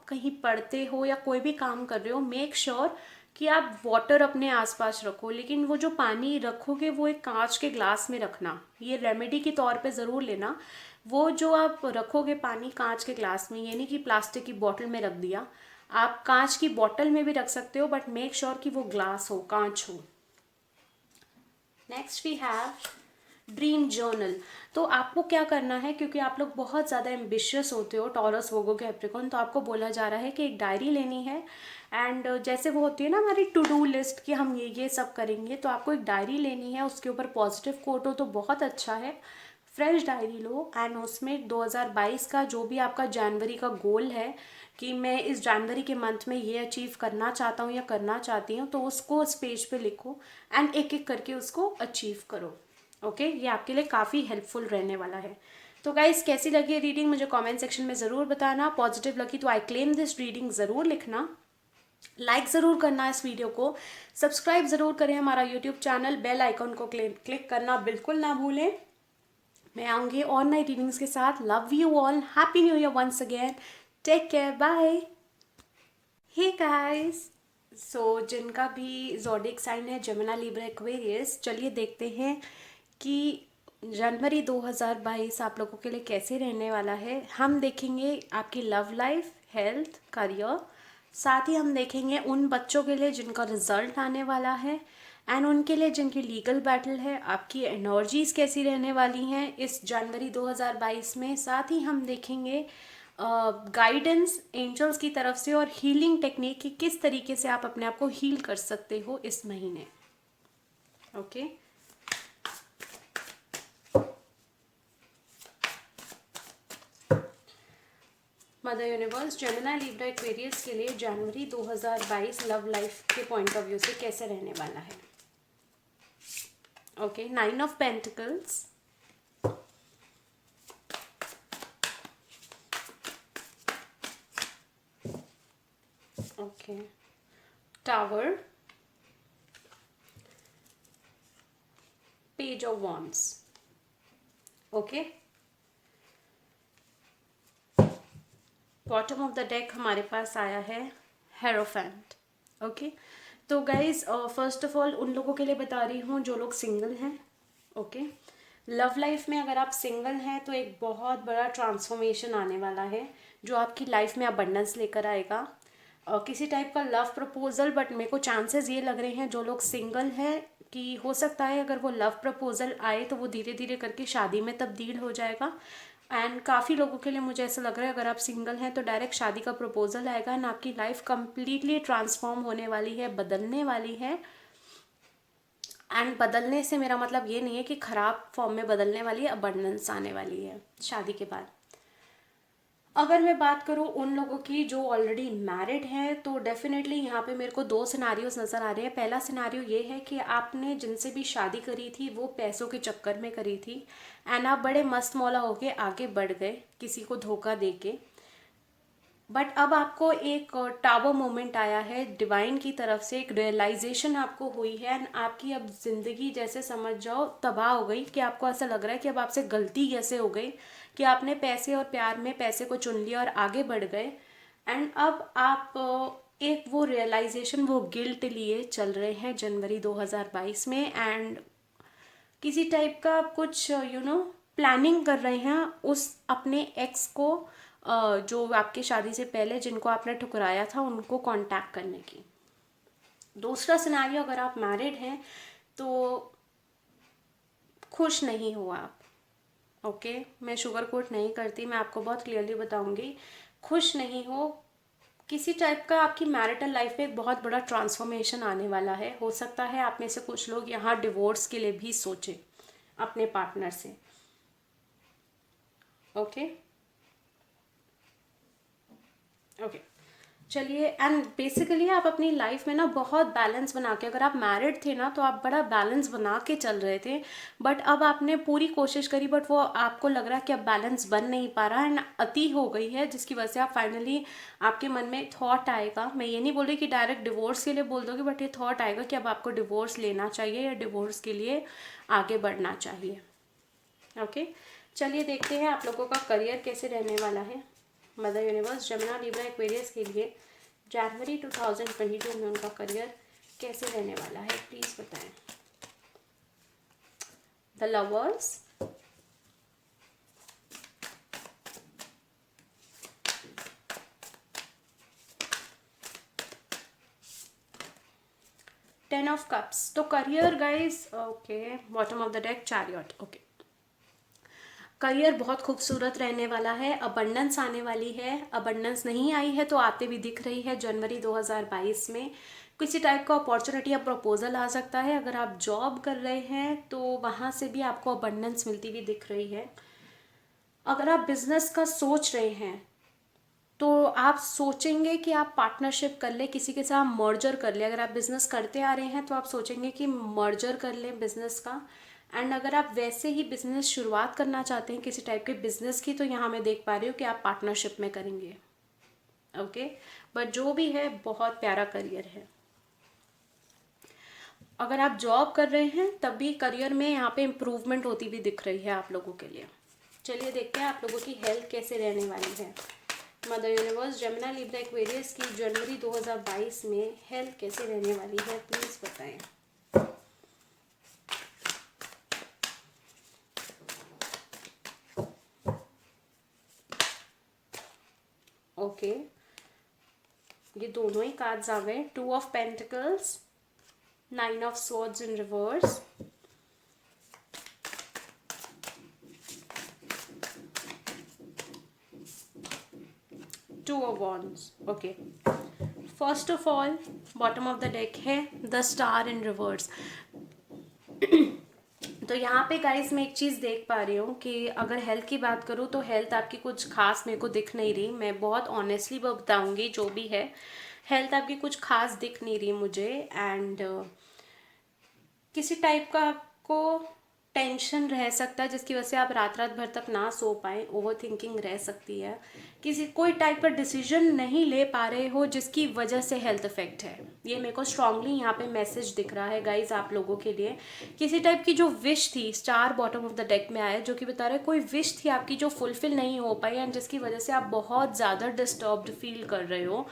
कहीं पढ़ते हो या कोई भी काम कर रहे हो, मेक श्योर कि आप वाटर अपने आसपास रखो, लेकिन वो जो पानी रखोगे वो एक कांच के ग्लास में रखना। ये रेमेडी के तौर पे ज़रूर लेना। वो जो आप रखोगे पानी कांच के ग्लास में, ये नहीं कि प्लास्टिक की बॉटल में रख दिया। आप कांच की बॉटल में भी रख सकते हो, बट मेक श्योर कि वो ग्लास हो, कांच हो। Next we have dream journal. तो आपको क्या करना है, क्योंकि आप लोग बहुत ज़्यादा एम्बिशियस होते हो, टॉरस, वोगो, कैप्रिकॉर्न, तो आपको बोला जा रहा है कि एक डायरी लेनी है। एंड जैसे वो होती है ना हमारी टू डू लिस्ट कि हम ये सब करेंगे, तो आपको एक डायरी लेनी है, उसके ऊपर पॉजिटिव कोट हो तो बहुत अच्छा है। फ्रेश डायरी लो एंड उसमें 2022 का जो भी आपका जनवरी का गोल है कि मैं इस जनवरी के मंथ में ये अचीव करना चाहता हूँ या करना चाहती हूँ, तो उसको उस पेज पे लिखो एंड एक एक करके उसको अचीव करो। ओके, ये आपके लिए काफ़ी हेल्पफुल रहने वाला है। तो गाइस, कैसी लगी रीडिंग मुझे कमेंट सेक्शन में ज़रूर बताना। पॉजिटिव लगी तो आई क्लेम दिस रीडिंग ज़रूर लिखना, लाइक ज़रूर करना इस वीडियो को, सब्सक्राइब ज़रूर करें हमारा यूट्यूब चैनल, बेल आइकन को क्लिक करना बिल्कुल ना भूलें। मैं आऊँगी और नई रीडिंग्स के साथ। Love you all, happy new year once again, take care, bye. Hey guys, so जिनका भी ज़ोडिएक साइन है जेमिनी, लिब्रा, एक्वेरियस, चलिए देखते हैं कि जनवरी 2022 आप लोगों के लिए कैसे रहने वाला है। हम देखेंगे आपकी लव लाइफ, हेल्थ, करियर, साथ ही हम देखेंगे उन बच्चों के लिए जिनका रिजल्ट आने वाला है एंड उनके लिए जिनकी लीगल बैटल है, आपकी एनर्जीज कैसी रहने वाली हैं इस जनवरी 2022 में। साथ ही हम देखेंगे गाइडेंस एंजल्स की तरफ से और हीलिंग टेक्निक कि किस तरीके से आप अपने आप को हील कर सकते हो इस महीने। Okay, mother universe Gemini, Libra, Aquarius के लिए जनवरी 2022 लव लाइफ के पॉइंट ऑफ व्यू से कैसे रहने वाला है। Okay, 9 of pentacles, okay, tower, page of wands, okay, bottom of the deck हमारे पास आया है हेरोफेंट। ओके, तो गाइज फर्स्ट ऑफ ऑल उन लोगों के लिए बता रही हूँ जो लोग सिंगल हैं। ओके, लव लाइफ में अगर आप सिंगल हैं तो एक बहुत बड़ा ट्रांसफॉर्मेशन आने वाला है जो आपकी लाइफ में अबंडेंस लेकर आएगा। किसी टाइप का लव प्रपोजल, बट मेरे को चांसेस ये लग रहे हैं जो लोग सिंगल हैं कि हो सकता है अगर वो लव प्रपोजल आए तो वो धीरे धीरे करके शादी में तब्दील हो जाएगा। एंड काफ़ी लोगों के लिए मुझे ऐसा लग रहा है अगर आप सिंगल हैं तो डायरेक्ट शादी का प्रपोजल आएगा एंड आपकी लाइफ कंप्लीटली ट्रांसफॉर्म होने वाली है, बदलने वाली है। एंड बदलने से मेरा मतलब ये नहीं है कि ख़राब फॉर्म में बदलने वाली है, अबंडेंस आने वाली है शादी के बाद। अगर मैं बात करूँ उन लोगों की जो ऑलरेडी मैरिड हैं तो डेफिनेटली यहाँ पे मेरे को दो सिनारियोज नज़र आ रहे हैं। पहला सिनारियो ये है कि आपने जिनसे भी शादी करी थी वो पैसों के चक्कर में करी थी एंड आप बड़े मस्त मौला होके आगे बढ़ गए किसी को धोखा दे के, बट अब आपको एक टावर मोमेंट आया है डिवाइन की तरफ से, एक रियलाइजेशन आपको हुई है एंड आपकी अब ज़िंदगी जैसे समझ जाओ तबाह हो गई कि आपको ऐसा लग रहा है कि अब आपसे गलती कैसे हो गई कि आपने पैसे और प्यार में पैसे को चुन लिया और आगे बढ़ गए। एंड अब आप एक वो रियलाइजेशन, वो गिल्ट लिए चल रहे हैं जनवरी 2022 में एंड किसी टाइप का आप कुछ प्लानिंग कर रहे हैं उस अपने एक्स को जो आपकी शादी से पहले जिनको आपने ठुकराया था उनको कांटेक्ट करने की। दूसरा सिनेरियो, अगर आप मैरिड हैं तो खुश नहीं हो आप। ओके, मैं शुगर कोट नहीं करती, मैं आपको बहुत क्लियरली बताऊंगी, खुश नहीं हो। किसी टाइप का आपकी मैरिटल लाइफ में एक बहुत बड़ा ट्रांसफॉर्मेशन आने वाला है। हो सकता है आप में से कुछ लोग यहाँ डिवोर्स के लिए भी सोचें अपने पार्टनर से। ओके ओके, चलिए। एंड बेसिकली आप अपनी लाइफ में ना बहुत बैलेंस बना के, अगर आप मैरिड थे ना तो आप बड़ा बैलेंस बना के चल रहे थे, बट अब आपने पूरी कोशिश करी बट वो आपको लग रहा है कि अब बैलेंस बन नहीं पा रहा एंड अति हो गई है, जिसकी वजह से आप फाइनली आपके मन में थॉट आएगा। मैं ये नहीं बोल रही कि डायरेक्ट डिवोर्स के लिए बोल दोगे, बट ये थॉट आएगा कि अब आपको डिवोर्स लेना चाहिए या डिवोर्स के लिए आगे बढ़ना चाहिए। ओके, चलिए देखते हैं आप लोगों का करियर कैसे रहने वाला है। Mother universe Gemini, Libra, Aquarius के लिए जनवरी 2022 में उनका करियर कैसे रहने वाला है, प्लीज बताएं। द लवर्स, ऑफ कप्स, तो career guys, okay, bottom of the deck chariot, okay, career बहुत खूबसूरत रहने वाला है, अबंडेंस आने वाली है, अबंडेंस नहीं आई है तो आते भी दिख रही है जनवरी 2022 में। किसी टाइप का अपॉर्चुनिटी या प्रपोजल आ सकता है। अगर आप जॉब कर रहे हैं तो वहाँ से भी आपको अबंडेंस मिलती हुई दिख रही है। अगर आप बिजनेस का सोच रहे हैं तो आप सोचेंगे कि आप पार्टनरशिप कर ले, किसी के साथ मर्जर कर ले। अगर आप बिजनेस करते आ रहे हैं तो आप सोचेंगे कि मर्जर कर लें बिजनेस का। एंड अगर आप वैसे ही बिजनेस शुरुआत करना चाहते हैं किसी टाइप के बिजनेस की, तो यहाँ मैं देख पा रही हूँ कि आप पार्टनरशिप में करेंगे। ओके, बट जो भी है बहुत प्यारा करियर है। अगर आप जॉब कर रहे हैं तब भी करियर में यहाँ पे इम्प्रूवमेंट होती हुई दिख रही है आप लोगों के लिए। चलिए देखते हैं आप लोगों की हेल्थ कैसे रहने वाली है। Mother universe, Gemini, Libra, Aquarius की जनवरी 2022 में हेल्थ कैसे रहने वाली है, प्लीज बताएं। ओके, ये दोनों ही कार्ड्स आ गए। 2 of pentacles, 9 of swords in reverse, 2 of wands. Okay, first of all bottom of the deck है द स्टार इन रिवर्स। तो यहाँ पे गाइस मैं एक चीज़ देख पा रही हूँ कि अगर हेल्थ की बात करूँ तो हेल्थ आपकी कुछ खास मेरे को दिख नहीं रही। मैं बहुत ऑनेस्टली बताऊँगी, जो भी है हेल्थ आपकी कुछ खास दिख नहीं रही मुझे। एंड किसी टाइप का आपको टेंशन रह सकता है जिसकी वजह से आप रात रात भर तक ना सो पाए, ओवर थिंकिंग रह सकती है। किसी कोई टाइप का डिसीजन नहीं ले पा रहे हो जिसकी वजह से हेल्थ इफेक्ट है। ये मेरे को स्ट्रांगली यहाँ पे मैसेज दिख रहा है गाइज आप लोगों के लिए। किसी टाइप की जो विश थी, star bottom of the deck में आया जो कि बता रहा है कोई विश थी आपकी जो फुलफिल नहीं हो पाई एंड जिसकी वजह से आप बहुत ज़्यादा डिस्टर्ब्ड फील कर रहे हो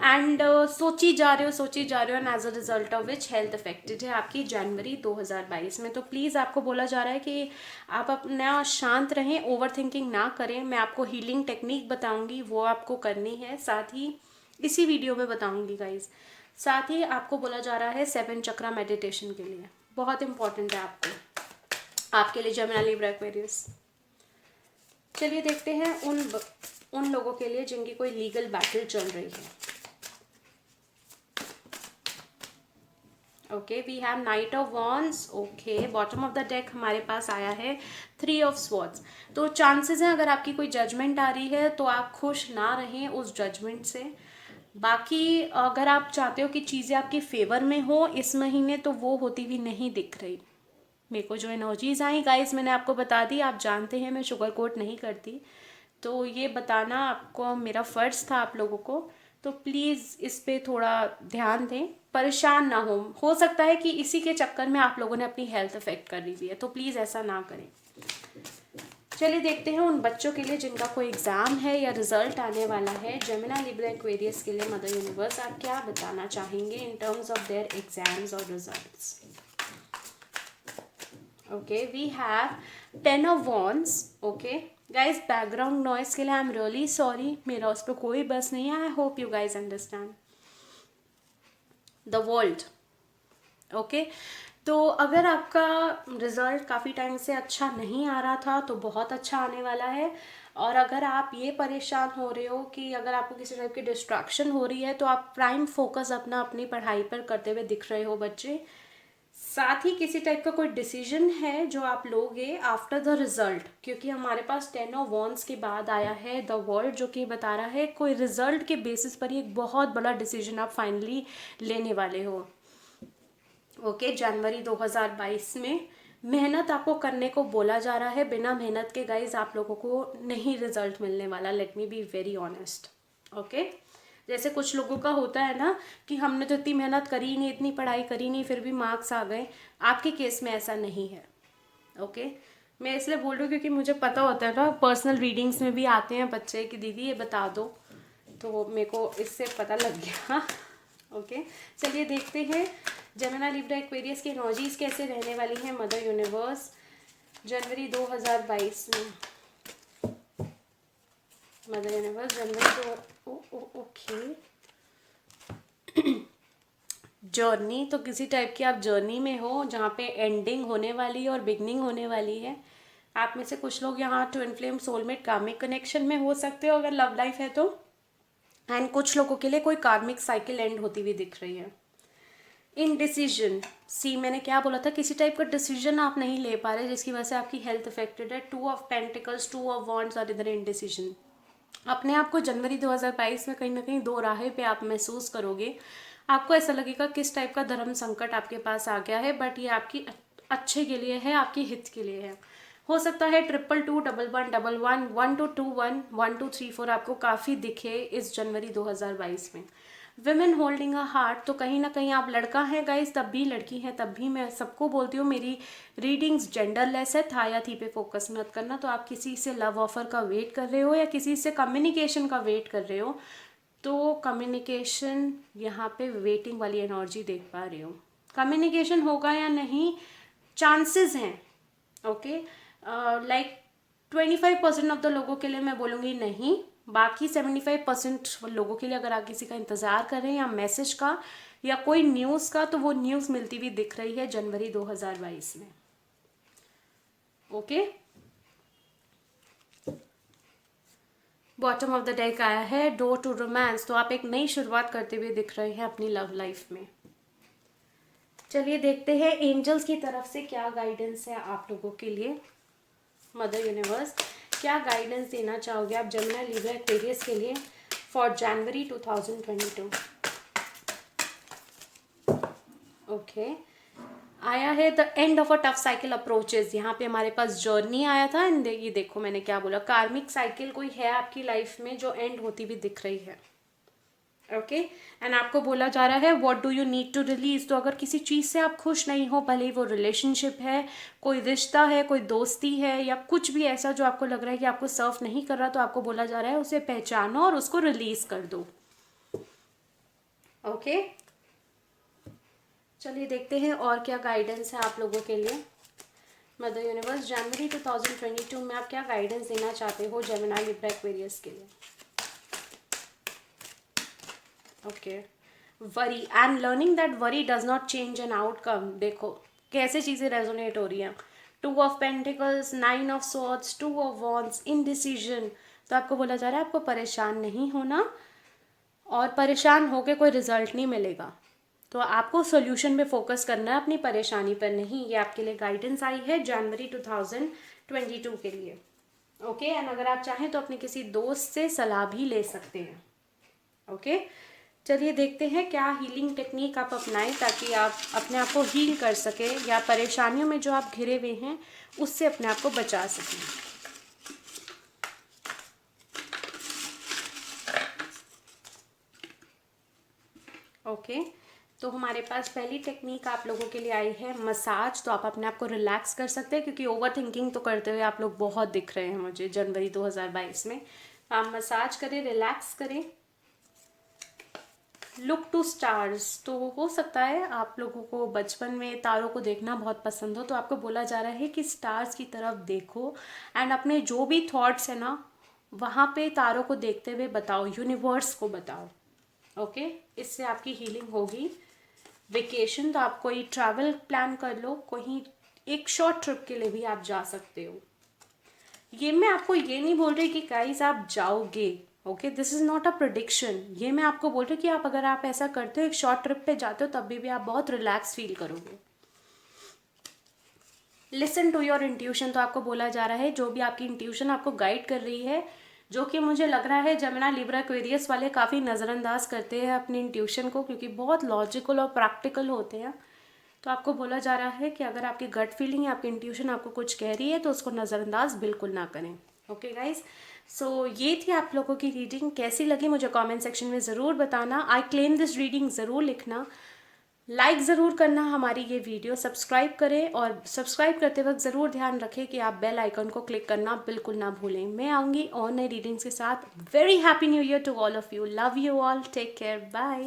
एंड सोची जा रहे हो and as a result of which health affected है आपकी जनवरी 2022 में। तो प्लीज़ आपको बोला जा रहा है कि आप अपना शांत रहें, ओवर थिंकिंग ना करें। मैं आपको हीलिंग टेक्निक बताऊंगी, वो आपको करनी है, साथ ही इसी वीडियो में बताऊंगी गाइज। साथ ही आपको बोला जा रहा है 7 चक्रा मेडिटेशन के लिए, बहुत इंपॉर्टेंट है आपके लिए जेमिनी, लिब्रा, एक्वेरियस। चलिए देखते हैं उन लोगों के लिए जिनकी कोई लीगल बैटल चल रही है। Okay, we have knight of wands. Okay, bottom of the deck हमारे पास आया है 3 ऑफ स्वॉर्ड्स। तो चांसेस हैं अगर आपकी कोई जजमेंट आ रही है तो आप खुश ना रहें उस जजमेंट से। बाकी अगर आप चाहते हो कि चीज़ें आपके फेवर में हो इस महीने, तो वो होती हुई नहीं दिख रही। मेरे को जो एनर्जीज आई गाइस मैंने आपको बता दी, आप जानते हैं मैं शुगर कोट नहीं करती, तो ये बताना आपको मेरा फ़र्ज़ था आप लोगों को। तो प्लीज़ इस पे थोड़ा ध्यान दें, परेशान ना हो सकता है कि इसी के चक्कर में आप लोगों ने अपनी हेल्थ अफेक्ट कर ली हुई है, तो प्लीज़ ऐसा ना करें। चलिए देखते हैं उन बच्चों के लिए जिनका कोई एग्ज़ाम है या रिजल्ट आने वाला है। जेमिनी, लिब्रा, एक्वेरियस के लिए मदर यूनिवर्स आप क्या बताना चाहेंगे in terms of their exams और results. Okay, we have 10 of wands. Okay guys, background noise के लिए आई एम रियली सॉरी, मेरा उस पर कोई बस नहीं है। I hope you guys understand the world. Okay, तो अगर आपका रिजल्ट काफ़ी टाइम से अच्छा नहीं आ रहा था तो बहुत अच्छा आने वाला है। और अगर आप ये परेशान हो रहे हो कि अगर आपको किसी टाइप की डिस्ट्रैक्शन हो रही है तो आप प्राइम फोकस अपनी पढ़ाई पर करते हुए दिख रहे हो बच्चे। साथ ही किसी टाइप का कोई डिसीजन है जो आप लोगे आफ्टर द रिजल्ट, क्योंकि हमारे पास 10 ऑफ वॉन्ड्स के बाद आया है द वर्ल्ड जो कि बता रहा है कोई रिजल्ट के बेसिस पर ही एक बहुत बड़ा डिसीजन आप फाइनली लेने वाले हो। ओके, जनवरी 2022 में मेहनत आपको करने को बोला जा रहा है। बिना मेहनत के गाइज आप लोगों को नहीं रिजल्ट मिलने वाला, let me be very honest. Okay, जैसे कुछ लोगों का होता है ना कि हमने तो इतनी मेहनत करी नहीं, इतनी पढ़ाई करी नहीं, फिर भी मार्क्स आ गए। आपके केस में ऐसा नहीं है। ओके, मैं इसलिए बोल रही हूँ क्योंकि मुझे पता होता है ना, पर्सनल रीडिंग्स में भी आते हैं बच्चे कि दीदी ये बता दो, तो मेरे को इससे पता लग गया। ओके, चलिए देखते हैं जेमिनी, लिब्रा, एक्वेरियस की एनर्जीज कैसे रहने वाली हैं मदर यूनिवर्स जनवरी 2022 में। मदर यूनिवर्स जनवरी ओके जर्नी, तो किसी टाइप की आप जर्नी में हो जहाँ पे एंडिंग होने वाली है और बिगनिंग होने वाली है। आप में से कुछ लोग यहाँ twin flame soulmate karmic connection में हो सकते हो अगर लव लाइफ है तो, एंड कुछ लोगों के लिए कोई कार्मिक साइकिल एंड होती हुई दिख रही है। इनडिसीजन, सी मैंने क्या बोला था, किसी टाइप का डिसीजन आप नहीं ले पा रहे जिसकी वजह से आपकी हेल्थ अफेक्टेड है। 2 ऑफ पेंटिकल्स, 2 ऑफ वॉन्ड्स और इधर इनडिसीजन। अपने आप को जनवरी 2022 में कहीं ना कहीं दो राहें पे आप महसूस करोगे। आपको ऐसा लगेगा किस टाइप का धर्म संकट आपके पास आ गया है, बट ये आपकी अच्छे के लिए है, आपके हित के लिए है। हो सकता है 2221111 1221 1234 आपको काफ़ी दिखे इस जनवरी 2022 में। विमेन होल्डिंग अ हार्ट, तो कहीं ना कहीं आप लड़का हैं गाइस, तब भी लड़की हैं तब भी, मैं सबको बोलती हूँ मेरी रीडिंग्स जेंडरलेस है, था या थी पे फोकस मत करना। तो आप किसी से लव ऑफर का वेट कर रहे हो या किसी से कम्युनिकेशन का वेट कर रहे हो, तो कम्युनिकेशन यहाँ पे वेटिंग वाली एनर्जी देख पा रही हो। कम्युनिकेशन होगा या नहीं, चांसेस हैं। ओके, लाइक 25% ऑफ द लोगों के लिए मैं बोलूँगी नहीं, बाकी 75% लोगों के लिए अगर आप किसी का इंतज़ार कर रहे हैं या मैसेज का या कोई न्यूज़ का, तो वो न्यूज़ मिलती हुई दिख रही है जनवरी 2022 में। Okay, bottom of the deck आया है डोर टू रोमांस, तो आप एक नई शुरुआत करते हुए दिख रहे हैं अपनी लव लाइफ में। चलिए देखते हैं एंजल्स की तरफ से क्या गाइडेंस है आप लोगों के लिए। मदर यूनिवर्स क्या गाइडेंस देना चाहोगे आप जेमिनी लिब्रा एक्वेरियस के लिए फॉर जनवरी 2022। ओके, आया है the end of a tough cycle approaches. यहाँ पे हमारे पास जर्नी आया था एंड ये देखो मैंने क्या बोला, कार्मिक साइकिल कोई है आपकी लाइफ में जो एंड होती भी दिख रही है। ओके, एंड आपको बोला जा रहा है what do you need to release. तो अगर किसी चीज़ से आप खुश नहीं हो, भले ही वो रिलेशनशिप है, कोई रिश्ता है, कोई दोस्ती है या कुछ भी ऐसा जो आपको लग रहा है कि आपको सर्व नहीं कर रहा, तो आपको बोला जा रहा है उसे पहचानो और उसको रिलीज कर दो। ओके, चलिए देखते हैं और क्या गाइडेंस है आप लोगों के लिए। मदर यूनिवर्स जनवरी 2022 में आप क्या गाइडेंस देना चाहते हो जेमिनी लिब्रा एक्वेरियस के लिए। Okay, worry and learning that worry does not change an outcome. देखो कैसे चीज़ें रेजोनेट हो रही हैं। 2 of pentacles, 9 of swords, 2 of wands, indecision. तो आपको बोला जा रहा है आपको परेशान नहीं होना, और परेशान होकर कोई रिजल्ट नहीं मिलेगा, तो आपको सोल्यूशन पे फोकस करना है, अपनी परेशानी पर नहीं। ये आपके लिए गाइडेंस आई है जनवरी 2022 के लिए। ओके, एंड अगर आप चाहें तो अपने किसी दोस्त से सलाह भी ले सकते हैं। ओके, चलिए देखते हैं क्या हीलिंग टेक्निक आप अपनाएं ताकि आप अपने आप को हील कर सके या परेशानियों में जो आप घिरे हुए हैं उससे अपने आप को बचा सकें। ओके, तो हमारे पास पहली टेक्निक आप लोगों के लिए आई है मसाज। तो आप अपने आप को रिलैक्स कर सकते हैं क्योंकि ओवर थिंकिंग तो करते हुए आप लोग बहुत दिख रहे हैं मुझे जनवरी 2022 में। आप मसाज करें, रिलैक्स करें। लुक टू स्टार्स, तो हो सकता है आप लोगों को बचपन में तारों को देखना बहुत पसंद हो, तो आपको बोला जा रहा है कि स्टार्स की तरफ देखो एंड अपने जो भी थॉट्स है ना वहाँ पे तारों को देखते हुए बताओ, यूनिवर्स को बताओ। ओके, इससे आपकी हीलिंग होगी। वेकेशन, तो आप कोई ट्रैवल प्लान कर लो, कहीं एक शॉर्ट ट्रिप के लिए भी आप जा सकते हो। ये मैं आपको ये नहीं बोल रही कि गाइस आप जाओगे, okay, this is not a prediction. ये मैं आपको बोल रही हूँ कि आप अगर आप ऐसा करते हो, एक शॉर्ट ट्रिप पे जाते हो, तब भी आप बहुत रिलैक्स फील करोगे। लिसन टू योर इंट्यूशन, तो आपको बोला जा रहा है जो भी आपकी इंट्यूशन आपको गाइड कर रही है, जो कि मुझे लग रहा है जेमिनी लिब्रा एक्वेरियस वाले काफ़ी नज़रअंदाज करते हैं अपनी इंट्यूशन को क्योंकि बहुत लॉजिकल और प्रैक्टिकल होते हैं। तो आपको बोला जा रहा है कि अगर आपकी गट फीलिंग या आपकी इंट्यूशन आपको कुछ कह रही है तो उसको नज़रअंदाज बिल्कुल ना करें। ओके गाइज, सो ये थी आप लोगों की रीडिंग। कैसी लगी मुझे कमेंट सेक्शन में ज़रूर बताना। आई क्लेम दिस रीडिंग ज़रूर लिखना, लाइक ज़रूर करना हमारी ये वीडियो, सब्सक्राइब करें और सब्सक्राइब करते वक्त ज़रूर ध्यान रखें कि आप बेल आइकन को क्लिक करना बिल्कुल ना भूलें। मैं आऊँगी और नई रीडिंग्स के साथ। Very happy new year to all of you, love you all, take care, bye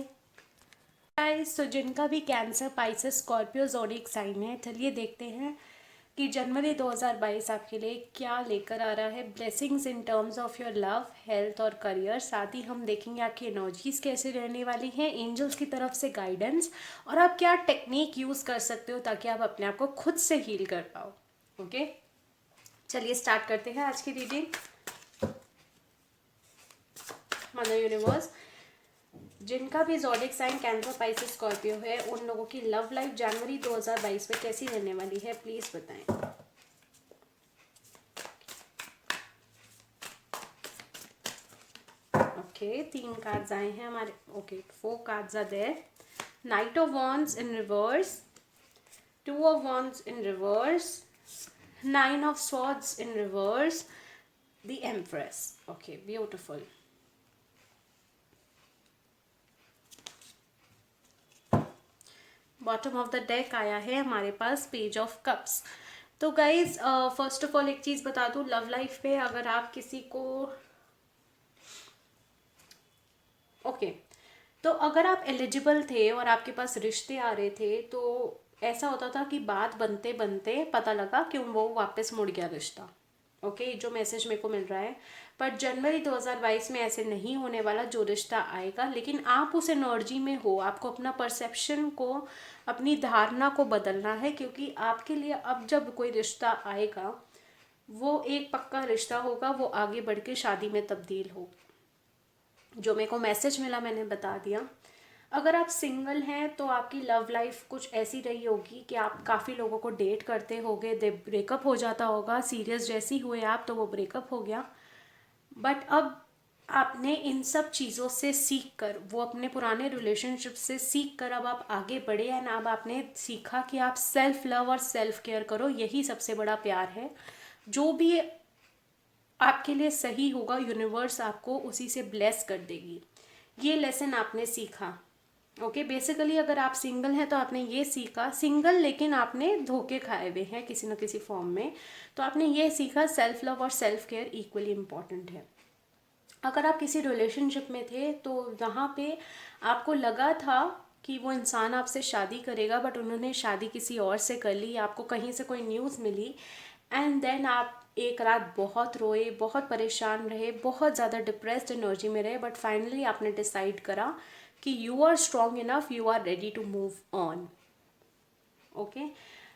guys. तो जिनका भी cancer, Pisces, Scorpio zodiac sign है, चलिए देखते हैं कि जनवरी 2022 आपके लिए क्या लेकर आ रहा है। Blessings in terms of your love, health और करियर। साथ ही हम देखेंगे आपकी एनर्जीज कैसे रहने वाली हैं, एंजल्स की तरफ से गाइडेंस, और आप क्या टेक्निक यूज़ कर सकते हो ताकि आप अपने आप को खुद से हील कर पाओ। ओके, चलिए स्टार्ट करते हैं आज की रीडिंग। मदर यूनिवर्स, जिनका भी zodiac sign cancer, Pisces, Scorpio है, उन लोगों की लव लाइफ जनवरी 2022 में कैसी रहने वाली है, प्लीज़ बताएं। ओके, 3 कार्ड्स आए हैं हमारे। Okay, 4 cards are there. Knight of wands in reverse, 2 of wands in reverse, 9 of swords in reverse, the empress. Okay, beautiful. Bottom of the deck आया है हमारे पास पेज ऑफ कप्स। तो guys, first of all एक चीज़ बता दूँ, love life पे अगर आप किसी को तो अगर आप एलिजिबल थे और आपके पास रिश्ते आ रहे थे, तो ऐसा होता था कि बात बनते बनते पता लगा कि वो वापस मुड़ गया रिश्ता। ओके, जो मैसेज मेरे को मिल रहा है। पर जनवरी 2022 में ऐसे नहीं होने वाला, जो रिश्ता आएगा, लेकिन आप उस एनर्जी में हो, आपको अपना परसेप्शन को, अपनी धारणा को बदलना है, क्योंकि आपके लिए अब जब कोई रिश्ता आएगा वो एक पक्का रिश्ता होगा, वो आगे बढ़ के शादी में तब्दील हो। जो मेरे को मैसेज मिला मैंने बता दिया। अगर आप सिंगल हैं तो आपकी लव लाइफ कुछ ऐसी रही होगी कि आप काफ़ी लोगों को डेट करते होगे, ब्रेकअप हो जाता होगा, सीरियस जैसी हुए आप तो वो ब्रेकअप हो गया। बट अब आपने इन सब चीज़ों से सीख कर, वो अपने पुराने रिलेशनशिप से सीख कर अब आप आगे बढ़े, एंड अब आपने सीखा कि आप सेल्फ लव और सेल्फ केयर करो। यही सबसे बड़ा प्यार है। जो भी आपके लिए सही होगा, यूनिवर्स आपको उसी से ब्लेस कर देगी। ये लेसन आपने सीखा। ओके, बेसिकली अगर आप सिंगल हैं तो आपने ये सीखा, सिंगल लेकिन आपने धोखे खाए हुए हैं किसी न किसी फॉर्म में, तो आपने ये सीखा सेल्फ लव और सेल्फ केयर इक्वली इम्पॉर्टेंट है। अगर आप किसी रिलेशनशिप में थे तो वहाँ पे आपको लगा था कि वो इंसान आपसे शादी करेगा, बट उन्होंने शादी किसी और से कर ली, आपको कहीं से कोई न्यूज़ मिली, एंड देन आप एक रात बहुत रोए, बहुत परेशान रहे, बहुत ज़्यादा डिप्रेस्ड एनर्जी में रहे, बट फाइनली आपने डिसाइड करा कि you are strong enough, you are ready to move on. Okay,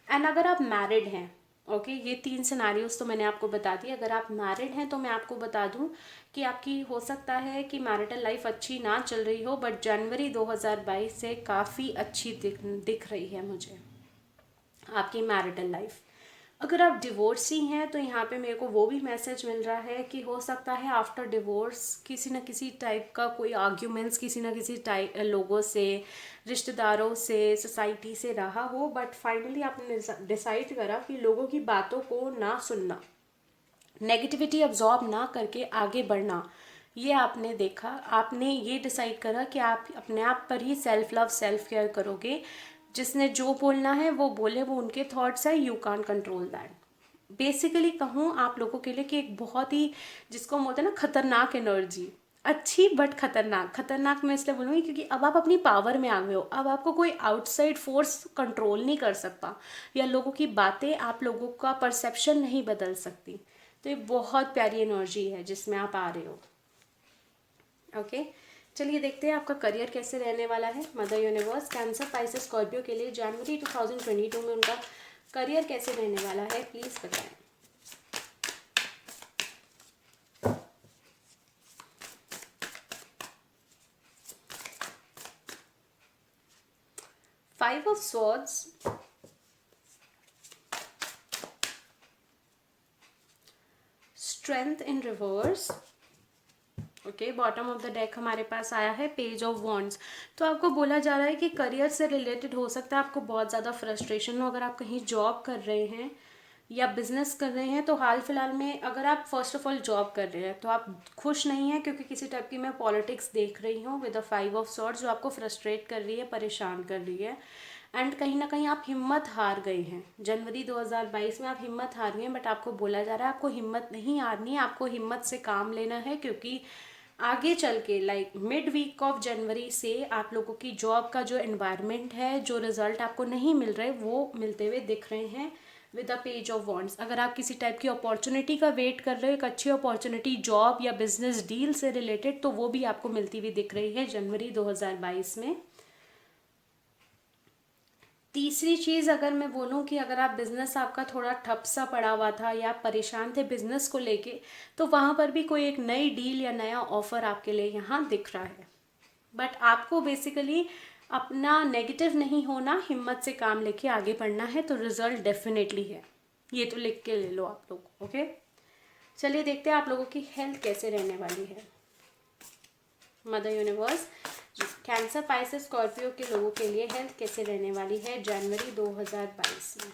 and अगर आप मैरिड हैं, ओके, ये 3 सिनारियोज तो मैंने आपको बता दी। अगर आप मैरिड हैं तो मैं आपको बता दूं कि आपकी हो सकता है कि मैरिटल लाइफ अच्छी ना चल रही हो, बट जनवरी 2022 से काफ़ी अच्छी दिख रही है मुझे आपकी मैरिटल लाइफ। अगर आप डिवोर्सी हैं तो यहाँ पे मेरे को वो भी मैसेज मिल रहा है कि हो सकता है आफ्टर डिवोर्स किसी न किसी टाइप का कोई आर्ग्यूमेंट्स किसी न किसी टाइप लोगों से, रिश्तेदारों से, सोसाइटी से रहा हो, बट फाइनली आपने डिसाइड करा कि लोगों की बातों को ना सुनना, नेगेटिविटी अब्जॉर्ब ना करके आगे बढ़ना। ये आपने देखा, आपने ये डिसाइड करा कि आप अपने आप पर ही सेल्फ लव सेल्फ केयर करोगे। जिसने जो बोलना है वो बोले, वो उनके थॉट्स है, you can't control that. Basically कहूँ आप लोगों के लिए कि एक बहुत ही, जिसको हम बोलते हैं ना, खतरनाक एनर्जी, अच्छी बट खतरनाक। खतरनाक मैं इसलिए बोलूँगी क्योंकि अब आप अपनी पावर में आ गए हो, अब आपको कोई आउटसाइड फोर्स कंट्रोल नहीं कर सकता, या लोगों की बातें आप लोगों का परसेप्शन नहीं बदल सकती। तो ये बहुत प्यारी एनर्जी है जिसमें आप आ रहे हो। ओके, चलिए देखते हैं आपका करियर कैसे रहने वाला है। Mother universe, cancer, Pisces, Scorpio के लिए जनवरी 2022 में उनका करियर कैसे रहने वाला है, प्लीज़ बताएं। Five of swords, strength in reverse. Okay, bottom of the deck हमारे पास आया है पेज ऑफ वॉन्ड्स। तो आपको बोला जा रहा है कि करियर से रिलेटेड हो सकता है आपको बहुत ज़्यादा फ्रस्ट्रेशन हो। अगर आप कहीं जॉब कर रहे हैं या बिजनेस कर रहे हैं तो हाल फिलहाल में, अगर आप फर्स्ट ऑफ ऑल जॉब कर रहे हैं तो आप खुश नहीं हैं, क्योंकि किसी टाइप की मैं पॉलिटिक्स देख रही हूँ विद द 5 ऑफ स्वॉर्ड्स, जो आपको फ्रस्ट्रेट कर रही है, परेशान कर रही है। एंड कहीं ना कहीं आप हिम्मत हार गए हैं। जनवरी 2022 में आप हिम्मत हार गए हैं, बट आपको बोला जा रहा है आपको हिम्मत नहीं हारनी है, आपको हिम्मत से काम लेना है, क्योंकि आगे चल के like mid week of January से आप लोगों की जॉब का जो एनवायरनमेंट है, जो रिजल्ट आपको नहीं मिल रहे वो मिलते हुए दिख रहे हैं। With the page of wands. अगर आप किसी टाइप की अपॉर्चुनिटी का वेट कर रहे हो, एक अच्छी अपॉर्चुनिटी जॉब या बिजनेस डील से रिलेटेड, तो वो भी आपको मिलती हुई दिख रही है जनवरी 2022 में। तीसरी चीज़ अगर मैं बोलूँ कि अगर आप बिज़नेस आपका थोड़ा ठप सा पड़ा हुआ था या आप परेशान थे बिज़नेस को लेके, तो वहाँ पर भी कोई एक नई डील या नया ऑफ़र आपके लिए यहाँ दिख रहा है। बट आपको बेसिकली अपना नेगेटिव नहीं होना, हिम्मत से काम लेके आगे बढ़ना है, तो रिजल्ट डेफिनेटली है। ये तो लिख के ले लो आप लोग, ओके। चलिए देखते हैं आप लोगों की हेल्थ कैसे रहने वाली है। Mother universe, cancer, Pisces, Scorpio के लोगों के लिए हेल्थ कैसे रहने वाली है जनवरी 2022 में।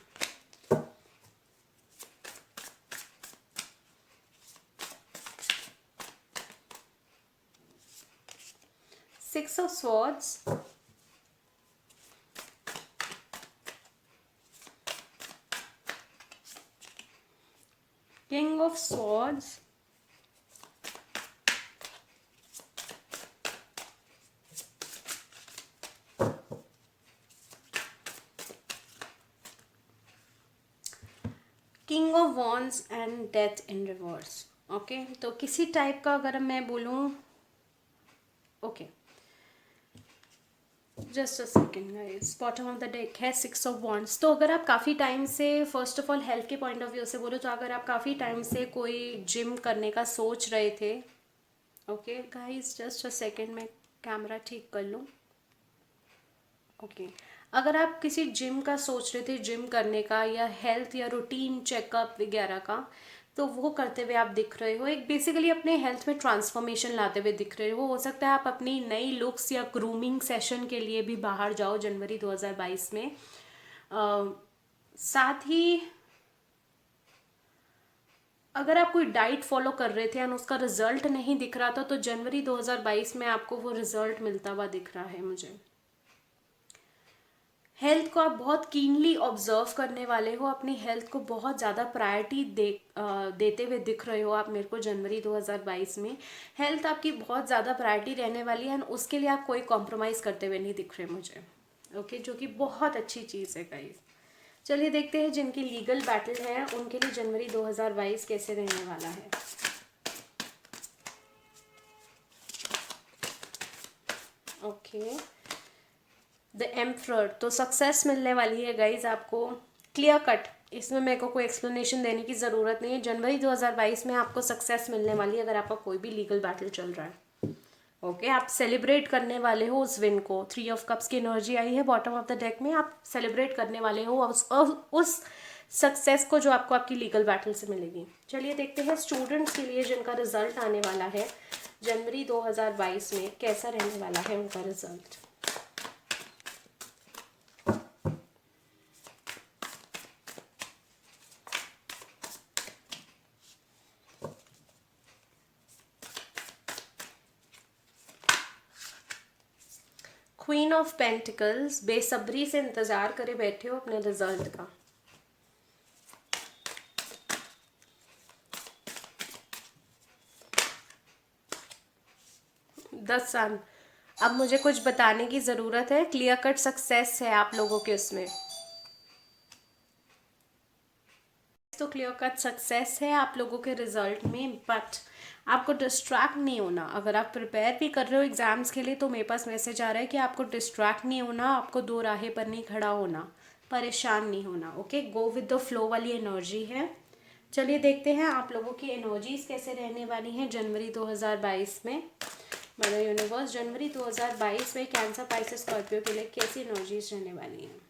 Six of swords, king of swords, king of wands and death in reverse. Okay, तो किसी टाइप का अगर मैं बोलूँ, okay just a second guys, bottom of the deck है सिक्स ऑफ वॉन्ड्स। तो अगर आप काफ़ी टाइम से, फर्स्ट ऑफ ऑल हेल्थ के पॉइंट ऑफ व्यू से बोलो, तो अगर आप काफ़ी टाइम से कोई जिम करने का सोच रहे थे, okay guys just a second, मैं कैमरा ठीक कर लूँ। ओके, अगर आप किसी जिम का सोच रहे थे, जिम करने का या हेल्थ या रूटीन चेकअप वगैरह का, तो वो करते हुए आप दिख रहे हो, एक बेसिकली अपने हेल्थ में ट्रांसफॉर्मेशन लाते हुए दिख रहे हो सकता है आप अपनी नई लुक्स या ग्रूमिंग सेशन के लिए भी बाहर जाओ जनवरी 2022 में। साथ ही अगर आप कोई डाइट फॉलो कर रहे थे एंड उसका रिजल्ट नहीं दिख रहा था, तो जनवरी 2022 में आपको वो रिजल्ट मिलता हुआ दिख रहा है मुझे। हेल्थ को आप बहुत कीनली ऑब्जर्व करने वाले हो, अपनी हेल्थ को बहुत ज़्यादा प्रायोरिटी देते हुए दिख रहे हो आप मेरे को जनवरी 2022 में। हेल्थ आपकी बहुत ज़्यादा प्रायोरिटी रहने वाली है एंड उसके लिए आप कोई कॉम्प्रोमाइज़ करते हुए नहीं दिख रहे मुझे, ओके, जो कि बहुत अच्छी चीज़ है गाइस। चलिए देखते हैं जिनकी लीगल बैटल है उनके लिए जनवरी 2022 कैसे रहने वाला है। ओके, द एम्परर, तो सक्सेस मिलने वाली है गाइज आपको, क्लियर कट, इसमें मेरे को कोई एक्सप्लेनेशन देने की ज़रूरत नहीं है। जनवरी 2022 में आपको सक्सेस मिलने वाली है अगर आपका कोई भी लीगल बैटल चल रहा है, ओके। आप सेलिब्रेट करने वाले हो उस विन को। 3 ऑफ कप्स की एनर्जी आई है बॉटम ऑफ द डेक में, आप सेलिब्रेट करने वाले हो उस सक्सेस को जो आपको आपकी लीगल बैटल से मिलेगी। चलिए देखते हैं स्टूडेंट्स के लिए जिनका रिजल्ट आने वाला है जनवरी 2022 में कैसा रहने वाला है उनका रिजल्ट। क्वीन ऑफ पेंटिकल्स, बेसब्री से इंतजार करे बैठे हो अपने रिजल्ट का। द सन, अब मुझे कुछ बताने की ज़रूरत है, क्लियर कट सक्सेस है आप लोगों के उसमें, तो क्लियर कट सक्सेस है आप लोगों के रिजल्ट में। बट आपको डिस्ट्रैक्ट नहीं होना, अगर आप प्रिपेयर भी कर रहे हो एग्जाम्स के लिए तो मेरे पास मैसेज आ रहा है कि आपको डिस्ट्रैक्ट नहीं होना, आपको दो राहें पर नहीं खड़ा होना, परेशान नहीं होना, okay. Go with the flow वाली एनर्जी है। चलिए देखते हैं आप लोगों की एनर्जीज कैसे रहने वाली हैं जनवरी 2022 में। मदर यूनिवर्स, जनवरी 2022 में कैंसर, पाइसेस, स्कॉर्पियो के लिए कैसी एनर्जीज रहने वाली हैं।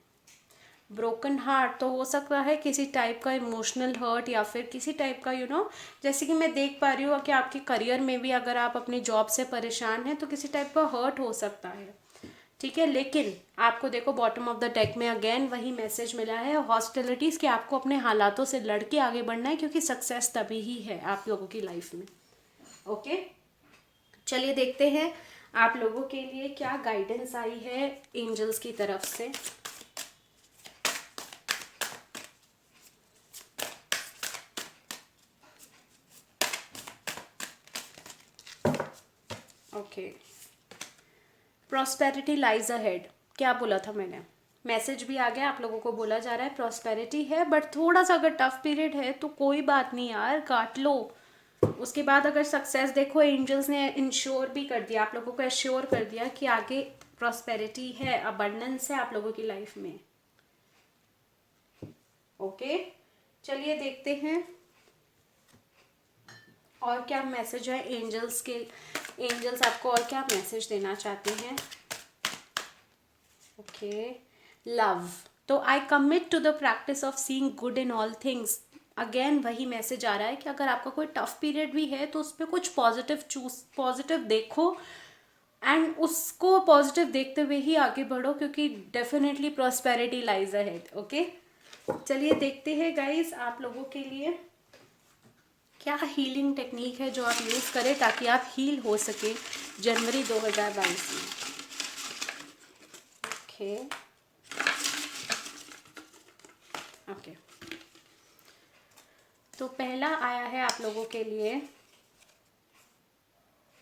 ब्रोकन हार्ट, तो हो सकता है किसी टाइप का इमोशनल हर्ट या फिर किसी टाइप का जैसे कि मैं देख पा रही हूँ कि आपके करियर में भी अगर आप अपनी जॉब से परेशान हैं तो किसी टाइप का हर्ट हो सकता है, ठीक है। लेकिन आपको देखो बॉटम ऑफ द डेक में अगेन वही मैसेज मिला है, हॉस्टिलिटीज़, कि आपको अपने हालातों से लड़के आगे बढ़ना है क्योंकि सक्सेस तभी ही है आप लोगों की लाइफ में, ओके। चलिए देखते हैं आप लोगों के लिए क्या गाइडेंस आई है एंजल्स की तरफ से। ओके, प्रॉस्पेरिटी लाइज अहेड, क्या बोला था मैंने, मैसेज भी आ गया, आप लोगों को बोला जा रहा है प्रॉस्पेरिटी है, बट थोड़ा सा अगर टफ पीरियड है तो कोई बात नहीं यार, काट लो। उसके बाद अगर सक्सेस देखो, एंजल्स ने इंश्योर भी कर दिया, आप लोगों को एश्योर कर दिया कि आगे प्रॉस्पेरिटी है, अबंडेंस है आप लोगों की लाइफ में। ओके, चलिए देखते हैं और क्या मैसेज है एंजल्स के। एंजल्स आपको और क्या मैसेज देना चाहते हैं। ओके, लव, तो I commit to the practice of seeing good in all things. Again वही मैसेज आ रहा है कि अगर आपका कोई टफ पीरियड भी है तो उस पर कुछ पॉजिटिव पॉजिटिव देखो एंड उसको पॉजिटिव देखते हुए ही आगे बढ़ो, क्योंकि definitely prosperity lies ahead. Okay, चलिए देखते हैं गाइस आप लोगों के लिए क्या हीलिंग टेक्निक है जो आप यूज़ करें ताकि आप हील हो सके जनवरी 2022 में। ओके ओके, तो पहला आया है आप लोगों के लिए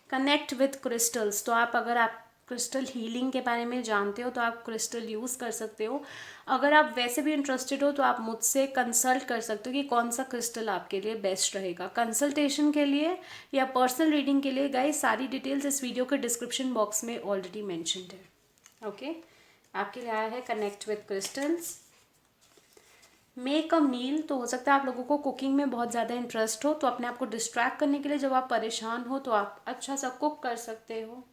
कनेक्ट विद क्रिस्टल्स। तो अगर आप क्रिस्टल हीलिंग के बारे में जानते हो तो आप क्रिस्टल यूज़ कर सकते हो। अगर आप वैसे भी इंटरेस्टेड हो तो आप मुझसे कंसल्ट कर सकते हो कि कौन सा क्रिस्टल आपके लिए बेस्ट रहेगा। कंसल्टेशन के लिए या पर्सनल रीडिंग के लिए गाइस सारी डिटेल्स इस वीडियो के डिस्क्रिप्शन बॉक्स में ऑलरेडी मैंशनड है। ओके, आपके लिए आया है connect with crystals. Make a meal, तो हो सकता है आप लोगों को कुकिंग में बहुत ज़्यादा इंटरेस्ट हो, तो अपने आप को डिस्ट्रैक्ट करने के लिए जब आप परेशान हो तो आप अच्छा सा कुक कर सकते हो।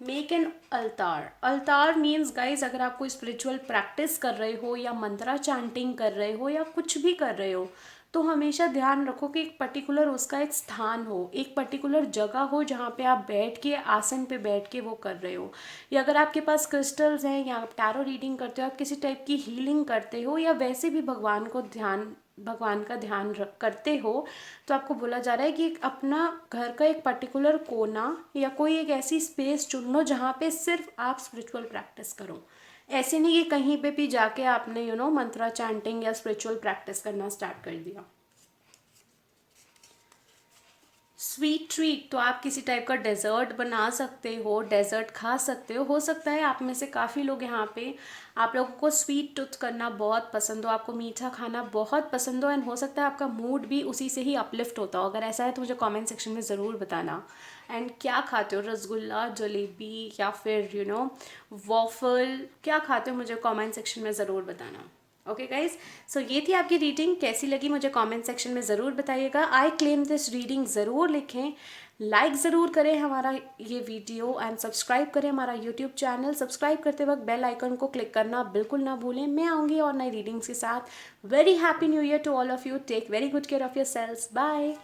Make an altar. Altar means guys अगर आप कोई स्पिरिचुअल प्रैक्टिस कर रहे हो या मंत्रा चैंटिंग कर रहे हो या कुछ भी कर रहे हो तो हमेशा ध्यान रखो कि एक पर्टिकुलर उसका एक स्थान हो, एक पर्टिकुलर जगह हो जहाँ पे आप बैठ के आसन पे बैठ के वो कर रहे हो। या अगर आपके पास क्रिस्टल्स हैं या आप टैरो रीडिंग करते हो, आप किसी टाइप की हीलिंग करते हो या वैसे भी भगवान का ध्यान करते हो, तो आपको बोला जा रहा है कि अपना घर का एक पर्टिकुलर कोना या कोई एक ऐसी स्पेस चुन लो जहाँ पे सिर्फ आप स्पिरिचुअल प्रैक्टिस करो। ऐसे नहीं कि कहीं पे भी जाके आपने मंत्रा चैंटिंग या स्पिरिचुअल प्रैक्टिस करना स्टार्ट कर दिया। स्वीट ट्रीट, तो आप किसी टाइप का डेजर्ट बना सकते हो, डेजर्ट खा सकते हो सकता है आप में से काफ़ी लोग यहाँ पे आप लोगों को स्वीट टूथ करना बहुत पसंद हो, आपको मीठा खाना बहुत पसंद हो, एंड हो सकता है आपका मूड भी उसी से ही अपलिफ्ट होता हो। अगर ऐसा है तो मुझे कमेंट सेक्शन में ज़रूर बताना। एंड क्या खाते हो, रसगुल्ला, जलेबी या फिर वॉफल, क्या खाते हो मुझे कमेंट सेक्शन में ज़रूर बताना। ओके गाइज, सो ये थी आपकी रीडिंग, कैसी लगी मुझे कमेंट सेक्शन में ज़रूर बताइएगा। आई क्लेम दिस रीडिंग ज़रूर लिखें, लाइक ज़रूर करें हमारा ये वीडियो एंड सब्सक्राइब करें हमारा यूट्यूब चैनल। सब्सक्राइब करते वक्त बेल आइकन को क्लिक करना बिल्कुल ना भूलें। मैं आऊँगी और नई रीडिंग्स के साथ। Very happy new year to all of you. Take very good care of yourselves. Bye.